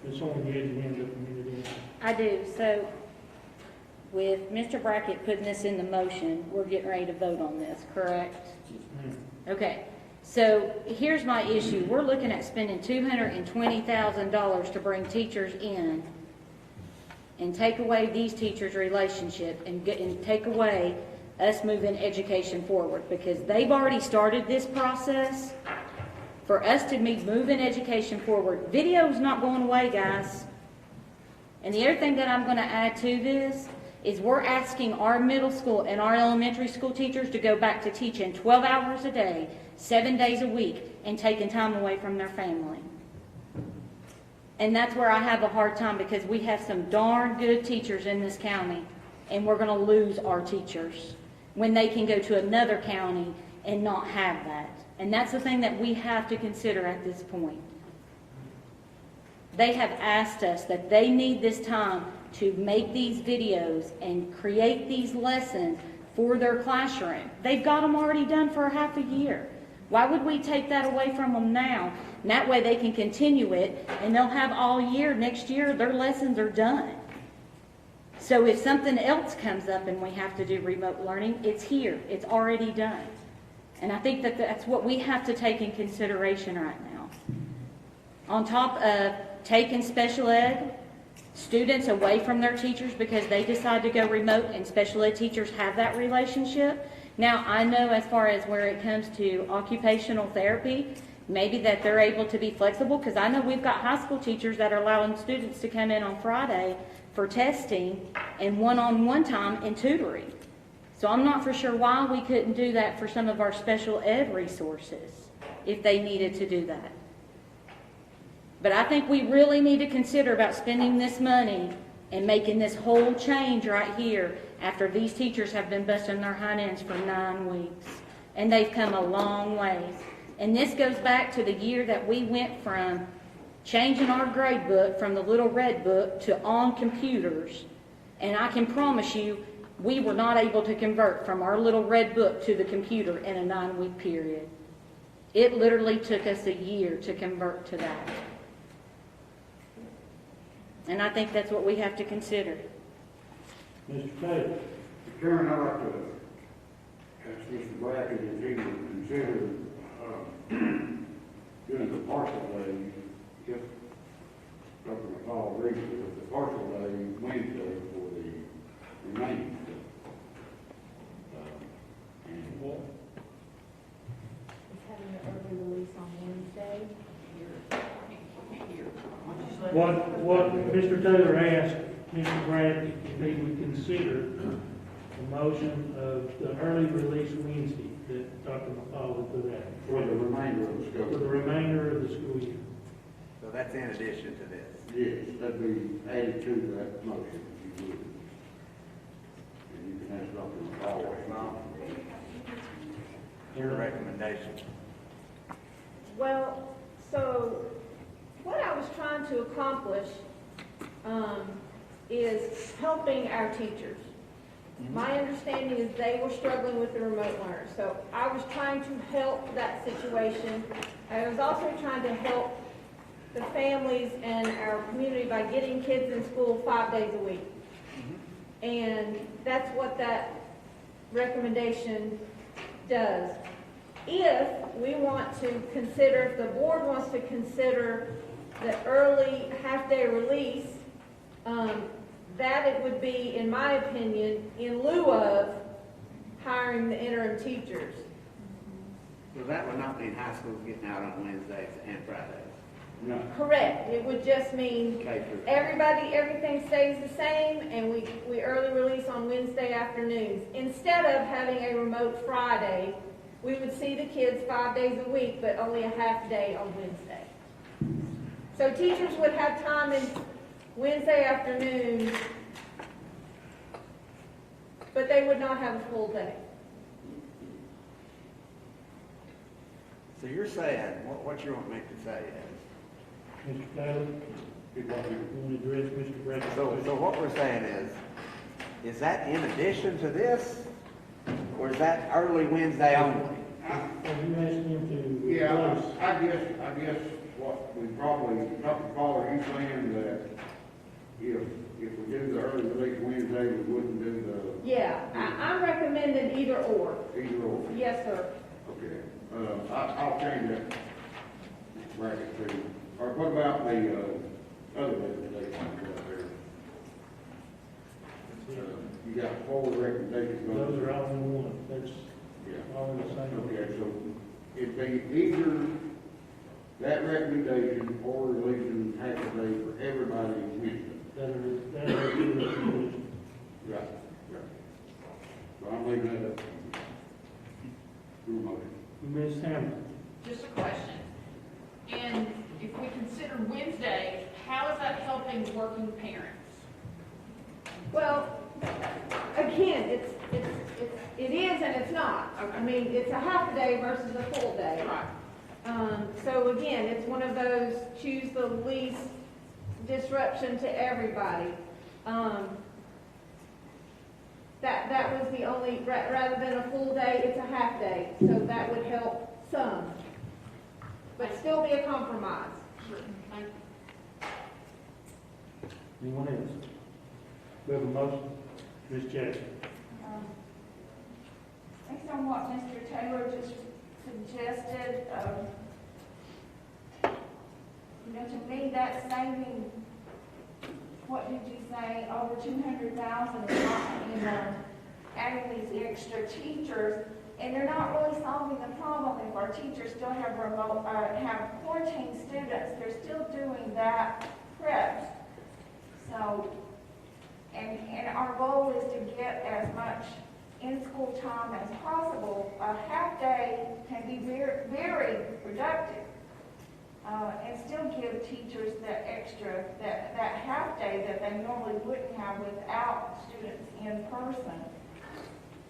Ms. Horn, you had your hand up a minute ago. I do. So with Mr. Brackett putting this in the motion, we're getting ready to vote on this, correct? Okay. So here's my issue. We're looking at spending $220,000 to bring teachers in and take away these teachers' relationship and take away us moving education forward, because they've already started this process. For us to be moving education forward, video's not going away, guys. And the other thing that I'm going to add to this is we're asking our middle school and our elementary school teachers to go back to teaching 12 hours a day, 7 days a week, and taking time away from their family. And that's where I have a hard time, because we have some darn good teachers in this county, and we're going to lose our teachers when they can go to another county and not have that. And that's the thing that we have to consider at this point. They have asked us that they need this time to make these videos and create these lessons for their classroom. They've got them already done for half a year. Why would we take that away from them now? And that way they can continue it, and they'll have all year. Next year, their lessons are done. So if something else comes up and we have to do remote learning, it's here. It's already done. And I think that that's what we have to take in consideration right now. On top of taking special ed students away from their teachers because they decide to go remote, and special ed teachers have that relationship. Now, I know as far as where it comes to occupational therapy, maybe that they're able to be flexible, because I know we've got high school teachers that are allowing students to come in on Friday for testing and one-on-one time in tutoring. So I'm not for sure why we couldn't do that for some of our special ed resources if they needed to do that. But I think we really need to consider about spending this money and making this whole change right here after these teachers have been busting their hind ends for 9 weeks. And they've come a long ways. And this goes back to the year that we went from changing our grade book from the little red book to on computers. And I can promise you, we were not able to convert from our little red book to the computer in a 9-week period. It literally took us a year to convert to that. And I think that's what we have to consider. Mr. Taylor? Mr. Chairman, I'd like to ask Mr. Brackett if he would consider doing the partial day, if Dr. McCall agrees with the partial day Wednesday for the remaining. Well, Is having an early release on Wednesday? What Mr. Taylor asked Mr. Bradley if he would consider the motion of the early release Wednesday that Dr. McCall would put out. For the remainder of the school. For the remainder of the school year. So that's in addition to this. Yes, that'd be added to that motion, if you would. And you can ask Dr. McCall. Your recommendation. Well, so what I was trying to accomplish is helping our teachers. My understanding is they were struggling with the remote learners. So I was trying to help that situation. I was also trying to help the families and our community by getting kids in school 5 days a week. And that's what that recommendation does. If we want to consider, if the board wants to consider the early half-day release, that it would be, in my opinion, in lieu of hiring the interim teachers. So that would not mean high schools getting out on Wednesdays and Fridays. No. Correct. It would just mean everything stays the same, and we early release on Wednesday afternoons. Instead of having a remote Friday, we would see the kids 5 days a week, but only a half day on Wednesday. So teachers would have time in Wednesday afternoon, but they would not have a full day. So you're saying, what you want me to say is? Mr. Taylor, you want to address Mr. Bradley? So what we're saying is that in addition to this, or is that early Wednesday only? Are you asking him to? Yeah, I guess what we probably, Dr. Fowler, he's saying that if we do the early release Wednesday, we wouldn't do the. Yeah, I'm recommending either or. Either or. Yes, sir. Okay, I'll change that bracket too. Or what about the, other recommendations out there? You got 4 recommendations. Those are all in one, that's all in the same. Okay, so it'd be either that recommendation or releasing half a day for everybody in Houston. That are good recommendations. Right. So I'm leaving that up to your motion. Ms. Hamlin? Just a question. And if we consider Wednesday, how is that helping working parents? Well, again, it is and it's not. I mean, it's a half day versus a full day. Right. So again, it's one of those choose the least disruption to everybody. That was the only, rather than a full day, it's a half day. So that would help some, but still be a compromise. Sure. Thank you. Anyone else? We have a motion. Ms. Jackson? Based on what Mr. Taylor just suggested, to me, that's saving, what did you say, over $200,000 in adding these extra teachers, and they're not really solving the problem if our teachers still have have quarantine students. They're still doing that prep. So, and our goal is to get as much in-school time as possible. A half day can be very, very productive. and still give teachers that extra, that half day that they normally wouldn't have without students in person.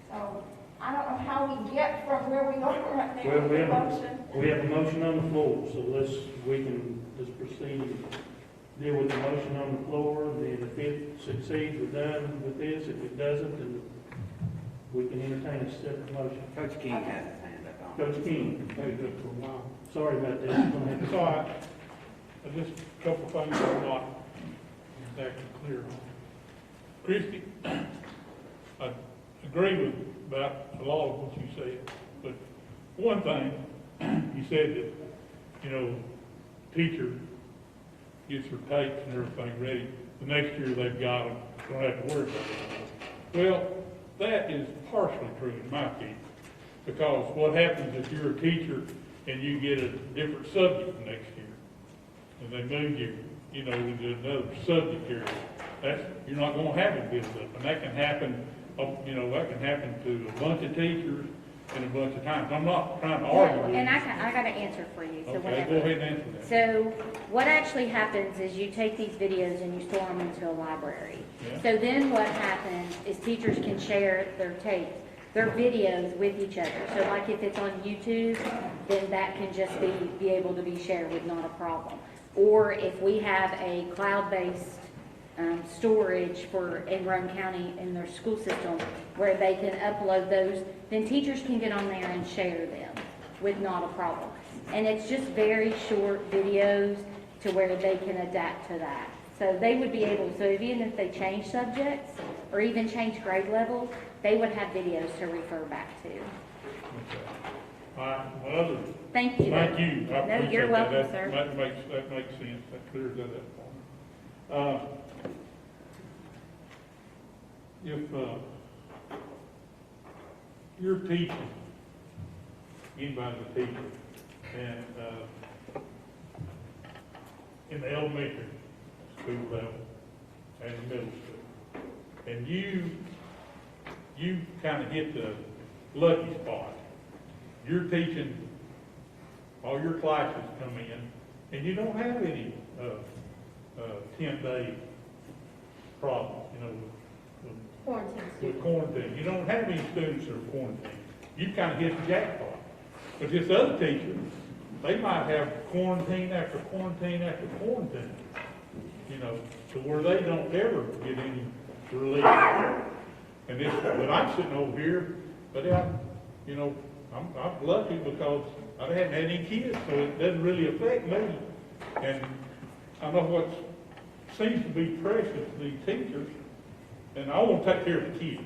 So I don't know how we get from where we are right now Well, with the motion. we have a motion on the floor, so let's proceed, deal with the motion on the floor, and then if it succeeds, we're done with this. If it doesn't, then we can entertain a separate motion. Coach King has his hand up on. Coach King. Hey, just for a while. Sorry about this. You're gonna have to- It's all right. Just a couple things I'm not exactly clear on. Christie, I agree with about a lot of what you said, but one thing, you said that, you know, teacher gets her tapes and everything ready. The next year they've got them, don't have to worry about it. Well, that is partially true in my opinion, because what happens if you're a teacher and you get a different subject the next year, and they move you, you know, into another subject area, you're not going to have it built up, and that can happen. You know, that can happen to a bunch of teachers and a bunch of times. I'm not trying to argue with you. And I got an answer for you. So Okay, whenever, go ahead and answer that. So what actually happens is you take these videos and you store them into a library. Yeah. So then what happens is teachers can share their tapes, their videos with each other. So like if it's on YouTube, then that can just be able to be shared with not a problem. Or if we have a cloud-based storage in Roane County in their school system where they can upload those, then teachers can get on there and share them with not a problem. And it's just very short videos to where they can adapt to that. So they would be able, so even if they change subjects or even change grade levels, they would have videos to refer back to. Okay. All right, my other. Thank you. Thank you. I No, appreciate you're that. welcome, sir. That makes sense. That clears that up for me. If you're teaching, anybody's a teacher, and in the elementary school level and the middle school, and you kind of hit the lucky spot. You're teaching, all your classes come in, and you don't have any 10-day problems, you know, with quarantine. You don't have any students that are quarantined. You kind of hit the jackpot. But this other teacher, they might have quarantine after quarantine after quarantine, you know, to where they don't ever get any relief. And this, but I'm sitting over here, but you know, I'm lucky because I haven't had any kids, so it doesn't really affect me. And I know what seems to be precious to these teachers, and I want to take care of the kids,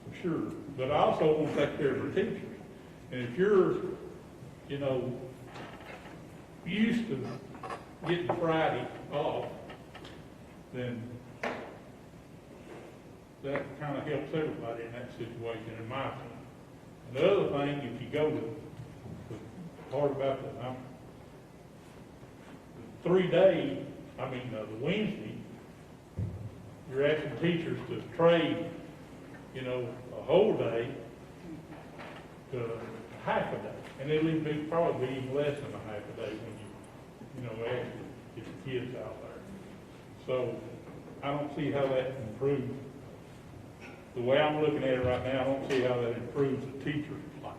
for sure, but I also want to take care of the teachers. And if you're, you know, used to getting Friday off, then that kind of helps everybody in that situation, in my opinion. And the other thing, if you go to the part about the 3 days, the Wednesday, you're asking teachers to trade, you know, a whole day to half a day. And it'll even be probably even less than a half a day when you know, actually get the kids out there. So I don't see how that improves. The way I'm looking at it right now, I don't see how that improves the teacher's life.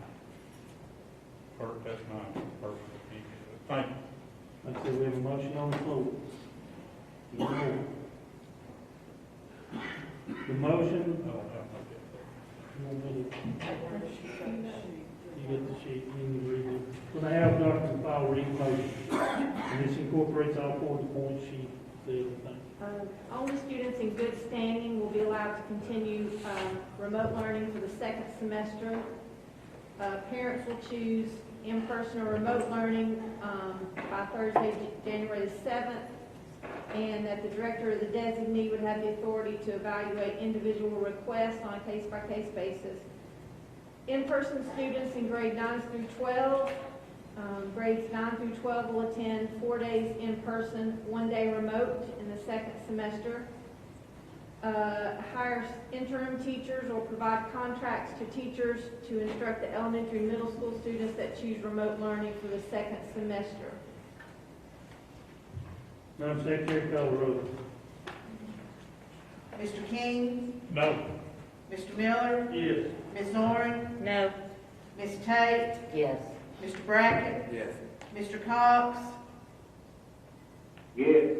That's my personal opinion. Thank you. Like I said, we have a motion on the floor. The motion. I don't have You get the sheet, you can read it. When I have Dr. Fowle read the motion, and this incorporates all 40 points, she said everything. Only students in good standing will be allowed to continue remote learning for the second semester. Parents will choose in-person or remote learning by Thursday, January the 7th, and that the director or the designee would have the authority to evaluate individual requests on a case-by-case basis. In-person students in grade 9 through 12, grades 9 through 12 will attend 4 days in person, 1 day remote in the second semester. Hire interim teachers or provide contracts to teachers to instruct the elementary and middle school students that choose remote learning for the second semester. Madam Secretary, call the roll. Mr. King, No. Mr. Miller, Yes. Ms. Oren, No. Ms. Tate, Yes. Mr. Brackett, Yes. Mr. Cox, Yes.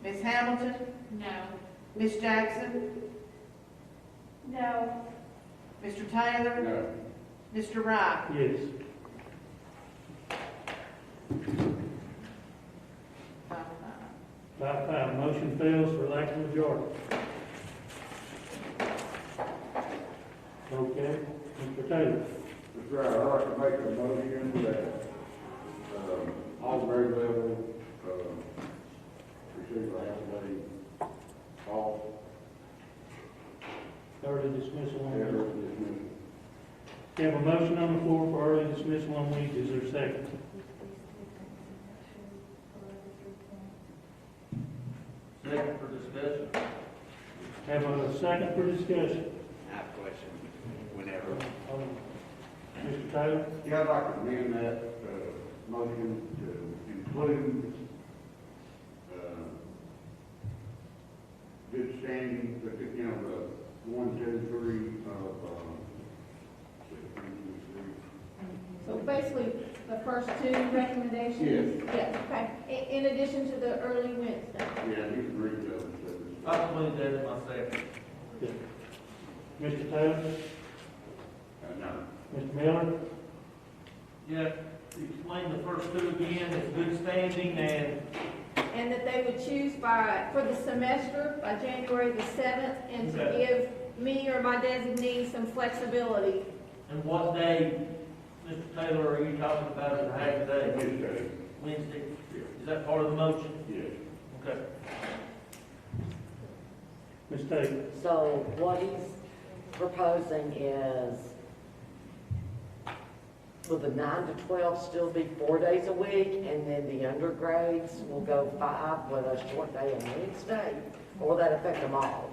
Ms. Hamilton, No. Ms. Jackson, No. Mr. Taylor, No. Mr. Wright. Yes. 5-5, motion fails for lack of majority. Okay, Mr. Taylor. Mr. Wright, I'd like to make a motion that, all grade level, receive a half day off. Early dismissal on Early Wednesday. dismissal. We have a motion on the floor for early dismissal on Wednesday. Is there a second? Second for discussion. Have a second for discussion. I have a question whenever. Mr. Taylor? Yeah, I'd like to amend that, motion to include, good standing, but, you know, the 1, 2, 3 of, So basically, the first two recommendations? Yes. Okay. In addition to the early Wednesday? yeah, you can read those. I'll include that in my second. Good. Mr. Taylor? No. Mr. Miller? Yeah, explain the first two again, it's good standing and And that they would choose for the semester, by January the 7th, and to Okay. give me or my designee some flexibility. And what day, Mr. Taylor, are you talking about as a half day? Wednesday. Wednesday? Is that part of the motion? Yes. Okay. Ms. Taylor? So what he's proposing is, will the 9 to 12 still be 4 days a week, and then the undergrades will go 5 with a short day on Wednesday? Or will that affect them all?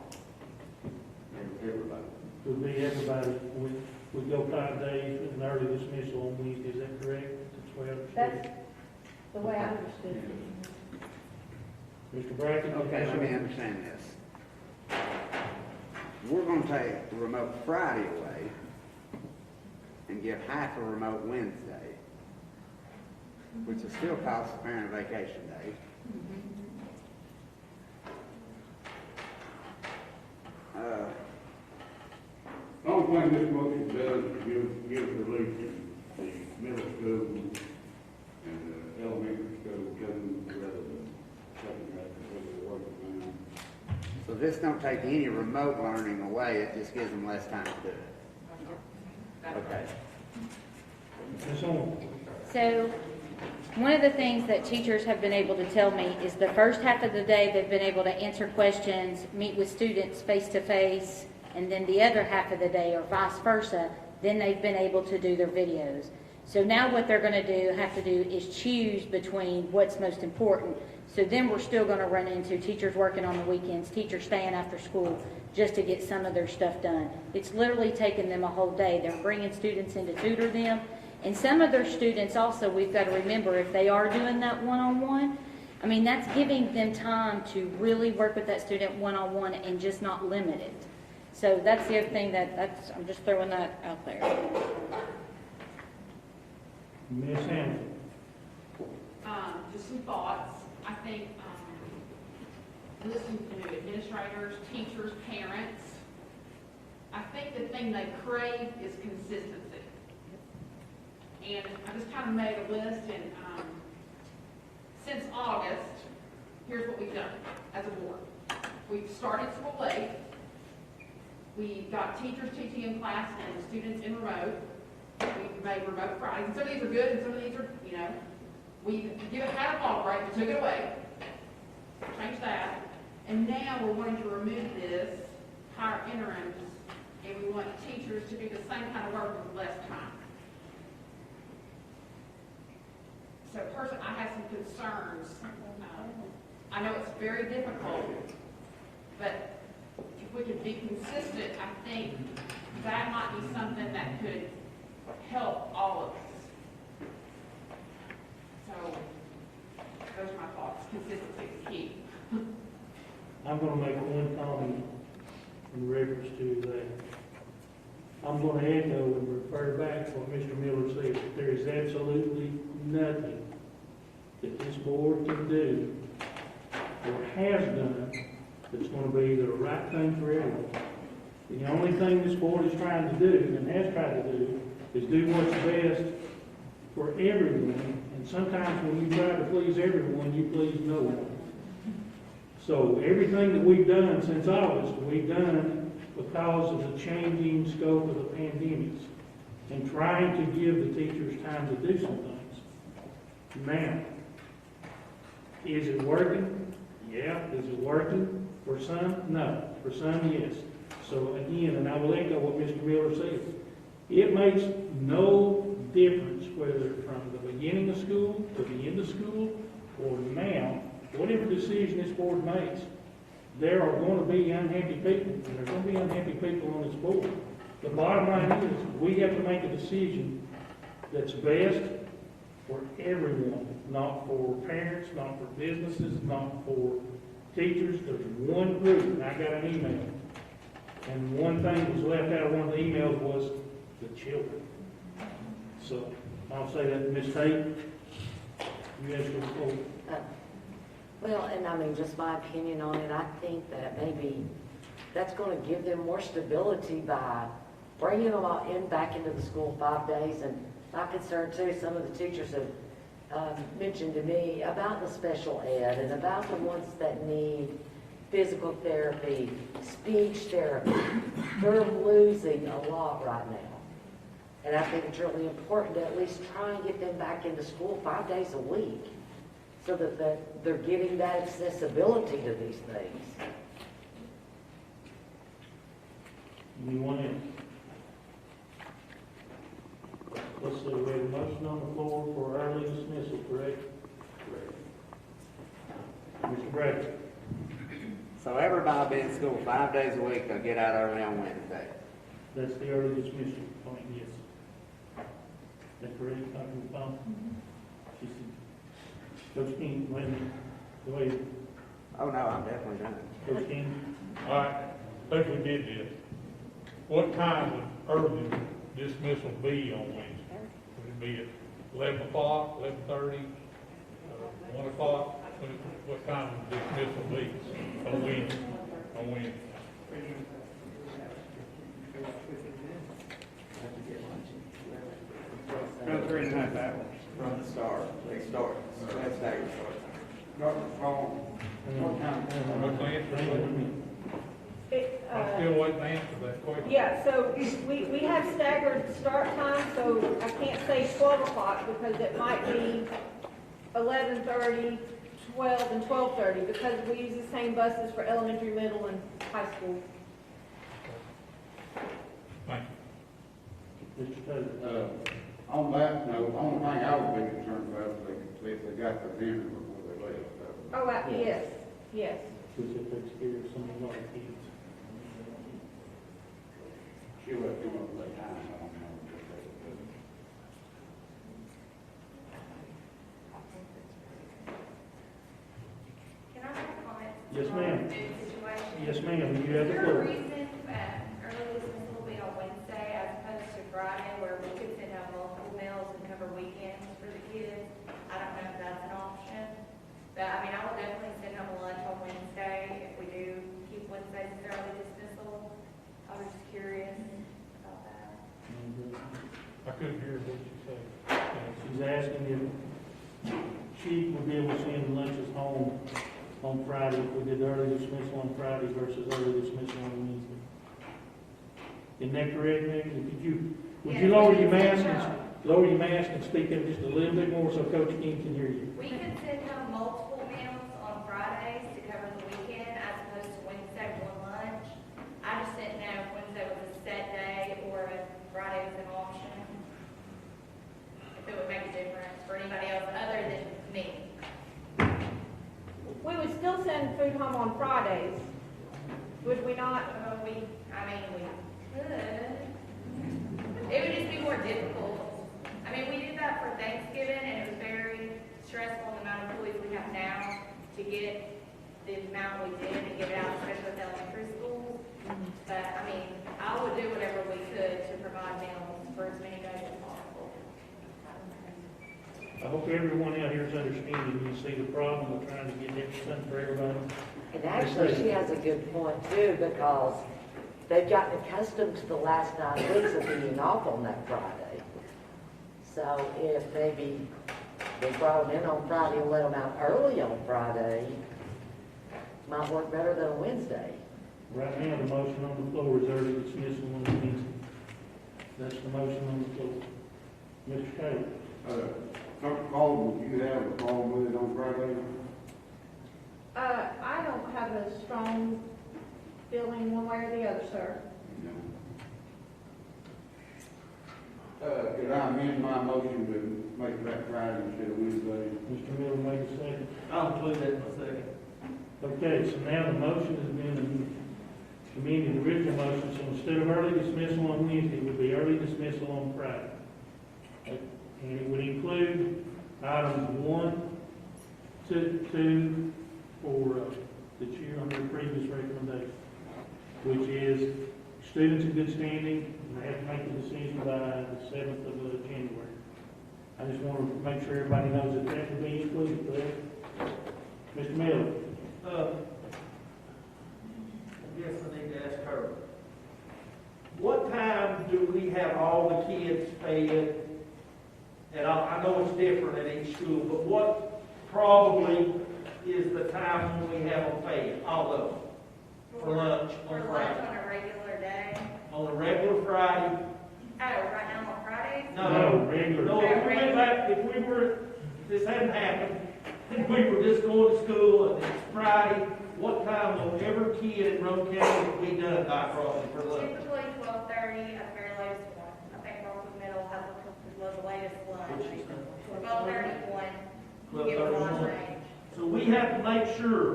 Everybody. Would be everybody. We go 5 days with an early dismissal on Wednesday. Is that correct? That's the way I understood That's it. the way I understood it. Mr. Brackett? Okay, let me understand this. We're gonna take the remote Friday away and give half a remote Wednesday, which will still cost the parent a vacation day. The only thing this motion does is give relief to the middle school and the elementary school children rather than taking that completely away from them. So this don't take any remote learning away, it just gives them less time to do it. Okay. Ms. Owen? So, one of the things that teachers have been able to tell me is the first half of the day they've been able to answer questions, meet with students face to face, and then the other half of the day, or vice versa, then they've been able to do their videos. So now what they're going to have to do is choose between what's most important. So then we're still going to run into teachers working on the weekends, teachers staying after school just to get some of their stuff done. It's literally taken them a whole day. They're bringing students in to tutor them. And some of their students also, we've got to remember, if they are doing that one-on-one, I mean, that's giving them time to really work with that student one-on-one and just not limit it. So that's the other thing I'm just throwing that out there. Ms. Hamilton? Just some thoughts. I think, listening to administrators, teachers, parents, I think the thing they crave is consistency. And I just kind of made a list, and since August, here's what we've done as a board. We've started school late. We got teachers teaching in class and students in remote. We made remote Fridays, and some of these are good, and some of these are, we had a fall break, we took it away, changed that, and now we're wanting to remove this, hire interims, and we want teachers to do the same kind of work with less time. So personally, I have some concerns. I know it's very difficult, but if we can be consistent, I think that might be something that could help all of us. So those are my thoughts. Consistency is key. I'm gonna make one comment in reference to that. I'm gonna echo and refer back to what Mr. Miller said. There is absolutely nothing that this board can do or has done that's gonna be the right thing for everyone. The only thing this board is trying to do, and has tried to do, is do what's best for everyone. And sometimes when you try to please everyone, you please no one. So everything that we've done since August, we've done because of the changing scope of the pandemics and trying to give the teachers time to do some things. Now, is it working? Yeah. Is it working for some? No. For some, yes. So again, and I will echo what Mr. Miller said, it makes no difference whether from the beginning of school to the end of school or now, whatever decision this board makes, there are going to be unhappy people, and there are going to be unhappy people on this board. The bottom line is, we have to make a decision that's best for everyone, not for parents, not for businesses, not for teachers. There's one group, and I got an email, and one thing that was left out of one of the emails was the children. So, I'll say that, Ms. Tate, you asked for the floor. Well, and I mean, just my opinion on it, I think that maybe that's going to give them more stability by bringing them all in back into the school 5 days. And my concern too, some of the teachers have mentioned to me about the special ed and about the ones that need physical therapy, speech therapy. They're losing a lot right now. And I think it's really important to at least try and get them back into school 5 days a week so that they're getting that accessibility to these things. Anyone else? Let's see, we have a motion on the floor for early dismissal, correct? Correct. Mr. Bradley? So everybody will be in school 5 days a week, they'll get out early on Wednesday. That's the early dismissal point, yes. Is that correct, Dr. McCollum? She said, Coach King, wait a minute. Go ahead. Oh, no, I'm definitely done. Coach King? All right, I think we did this. What time would early dismissal be on Wednesday? Would it be at 11 o'clock, 11:30, 1 o'clock? What time would dismissal be on Wednesday? On Wednesday? About 3.5 hours from the start. They start. That's day start. Dr. Roane, what time? What's the answer? I'm still waiting to answer that question. Yeah, so we have staggered start time, so I can't say 12 o'clock because it might be 11:30, 12, and 12:30 because we use the same buses for elementary, middle, and high school. Thank you. Mr. Taylor? On that note, the only thing I would be concerned about is if they got the dinner before they left. Oh, yes, yes. Which it takes care of some of our kids. She'll have to come up with that time, I don't know. Can I make a comment? Yes, ma'am. On the situation? Yes, ma'am, you have the Is there floor. a reason early dismissal will be on Wednesday as opposed to Friday where we could send out multiple meals and cover weekends for the kids? I don't know if that's an option, but I mean, I will definitely send home a lunch on Wednesday if we do keep Wednesdays as early dismissal. I was just curious about that. I couldn't hear what you said. She's asking if she would be able to send lunches home on Friday, if we did early dismissal on Friday versus early dismissal on Wednesday. Isn't that correct, Nick? Would you lower your mask and speak up just a little bit more so Coach King can hear you? We can send home multiple meals on Fridays to cover the weekend as opposed to Wednesday one lunch. I just didn't know if Wednesday was a set day or if Friday was an option. If it would make a difference for anybody else other than me. We would still send food home on Fridays, would we not? We could. It would just be more difficult. I mean, we did that for Thanksgiving and it was very stressful the amount of employees we have now to get the amount we did and give it out, especially with elementary schools. But, I mean, I would do whatever we could to provide meals for as many days as possible. I hope everyone out here is understanding, you see the problem with trying to get everything for everybody. And actually, she has a good point too, because they've gotten accustomed to the last 9 weeks of being off on that Friday. So if maybe they brought them in on Friday and let them out early on Friday, might work better than a Wednesday. Right now, the motion on the floor is early dismissal on Wednesday. That's the motion on the floor. Mr. Taylor? Dr. Caldwell, do you have a problem with it on Friday? I don't have a strong feeling one way or the other, sir. No. Could I amend my motion to make that Friday instead of Wednesday? Mr. Miller made a second. I'll include that in my second. Okay, so now the motion has been amended, the original motion, so instead of early dismissal on Wednesday, it would be early dismissal on Friday. And it would include items 1, 2, for the chair on their previous recommendation, which is students in good standing, and they have to make a decision by the 7th of January. I just want to make sure everybody knows that that would be included, correct? Mr. Miller? I guess I need to ask her. What time do we have all the kids fed? And I know it's different at each school, but what probably is the time when we have them fed, all of them? For lunch on For lunch Friday? on a regular day. On a regular Friday? Oh, right now on Fridays? No, regular. No, if we went back, if we were, this hadn't happened, if we were just going to school and it's Friday, what time will every kid in Roane County be done by Friday for lunch? Typically 12:30 at the very latest one. I think Rockwood Middle has the latest lunch. 12:30 one. Give a lunch range. So we have to make sure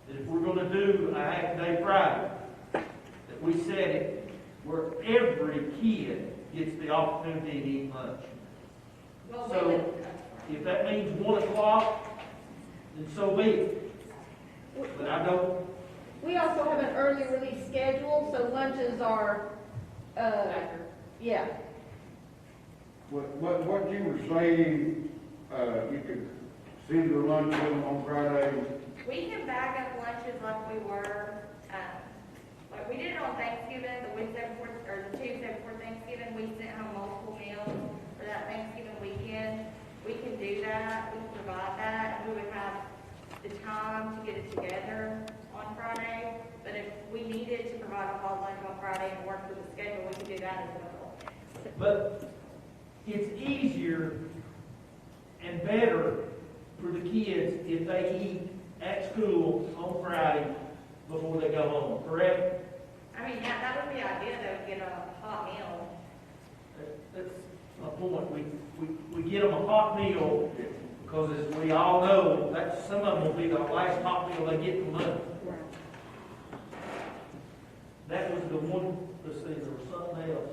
that if we're gonna do a half-day Friday, that we set it where every kid gets the opportunity to eat lunch. Well, So, if that means 1 o'clock, then so be it. But I don't, We also have an early release schedule, so lunches are, yeah. What you were saying, you could send your lunch with them on Friday? We can bag up lunches like we were, like we did it on Thanksgiving, the Wednesday before, or the Tuesday before Thanksgiving. We sent home multiple meals for that Thanksgiving weekend. We can do that, we can provide that, and we would have the time to get it together on Friday. But if we needed to provide a hot lunch on Friday and work with the schedule, we could do that as well. but it's easier and better for the kids if they eat at school on Friday before they go home, correct? I mean, yeah, that would be ideal, though, to get a hot meal. That's my point. We get them a hot meal, because as we all know, that's, some of them will be the last hot meal they get from us. That was the one, let's see, there was something else.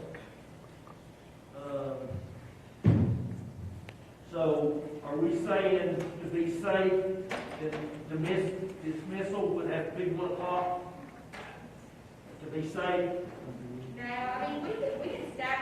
So, are we saying to be safe, that dismissal would have to be 1 o'clock? To be safe? No, I mean, we could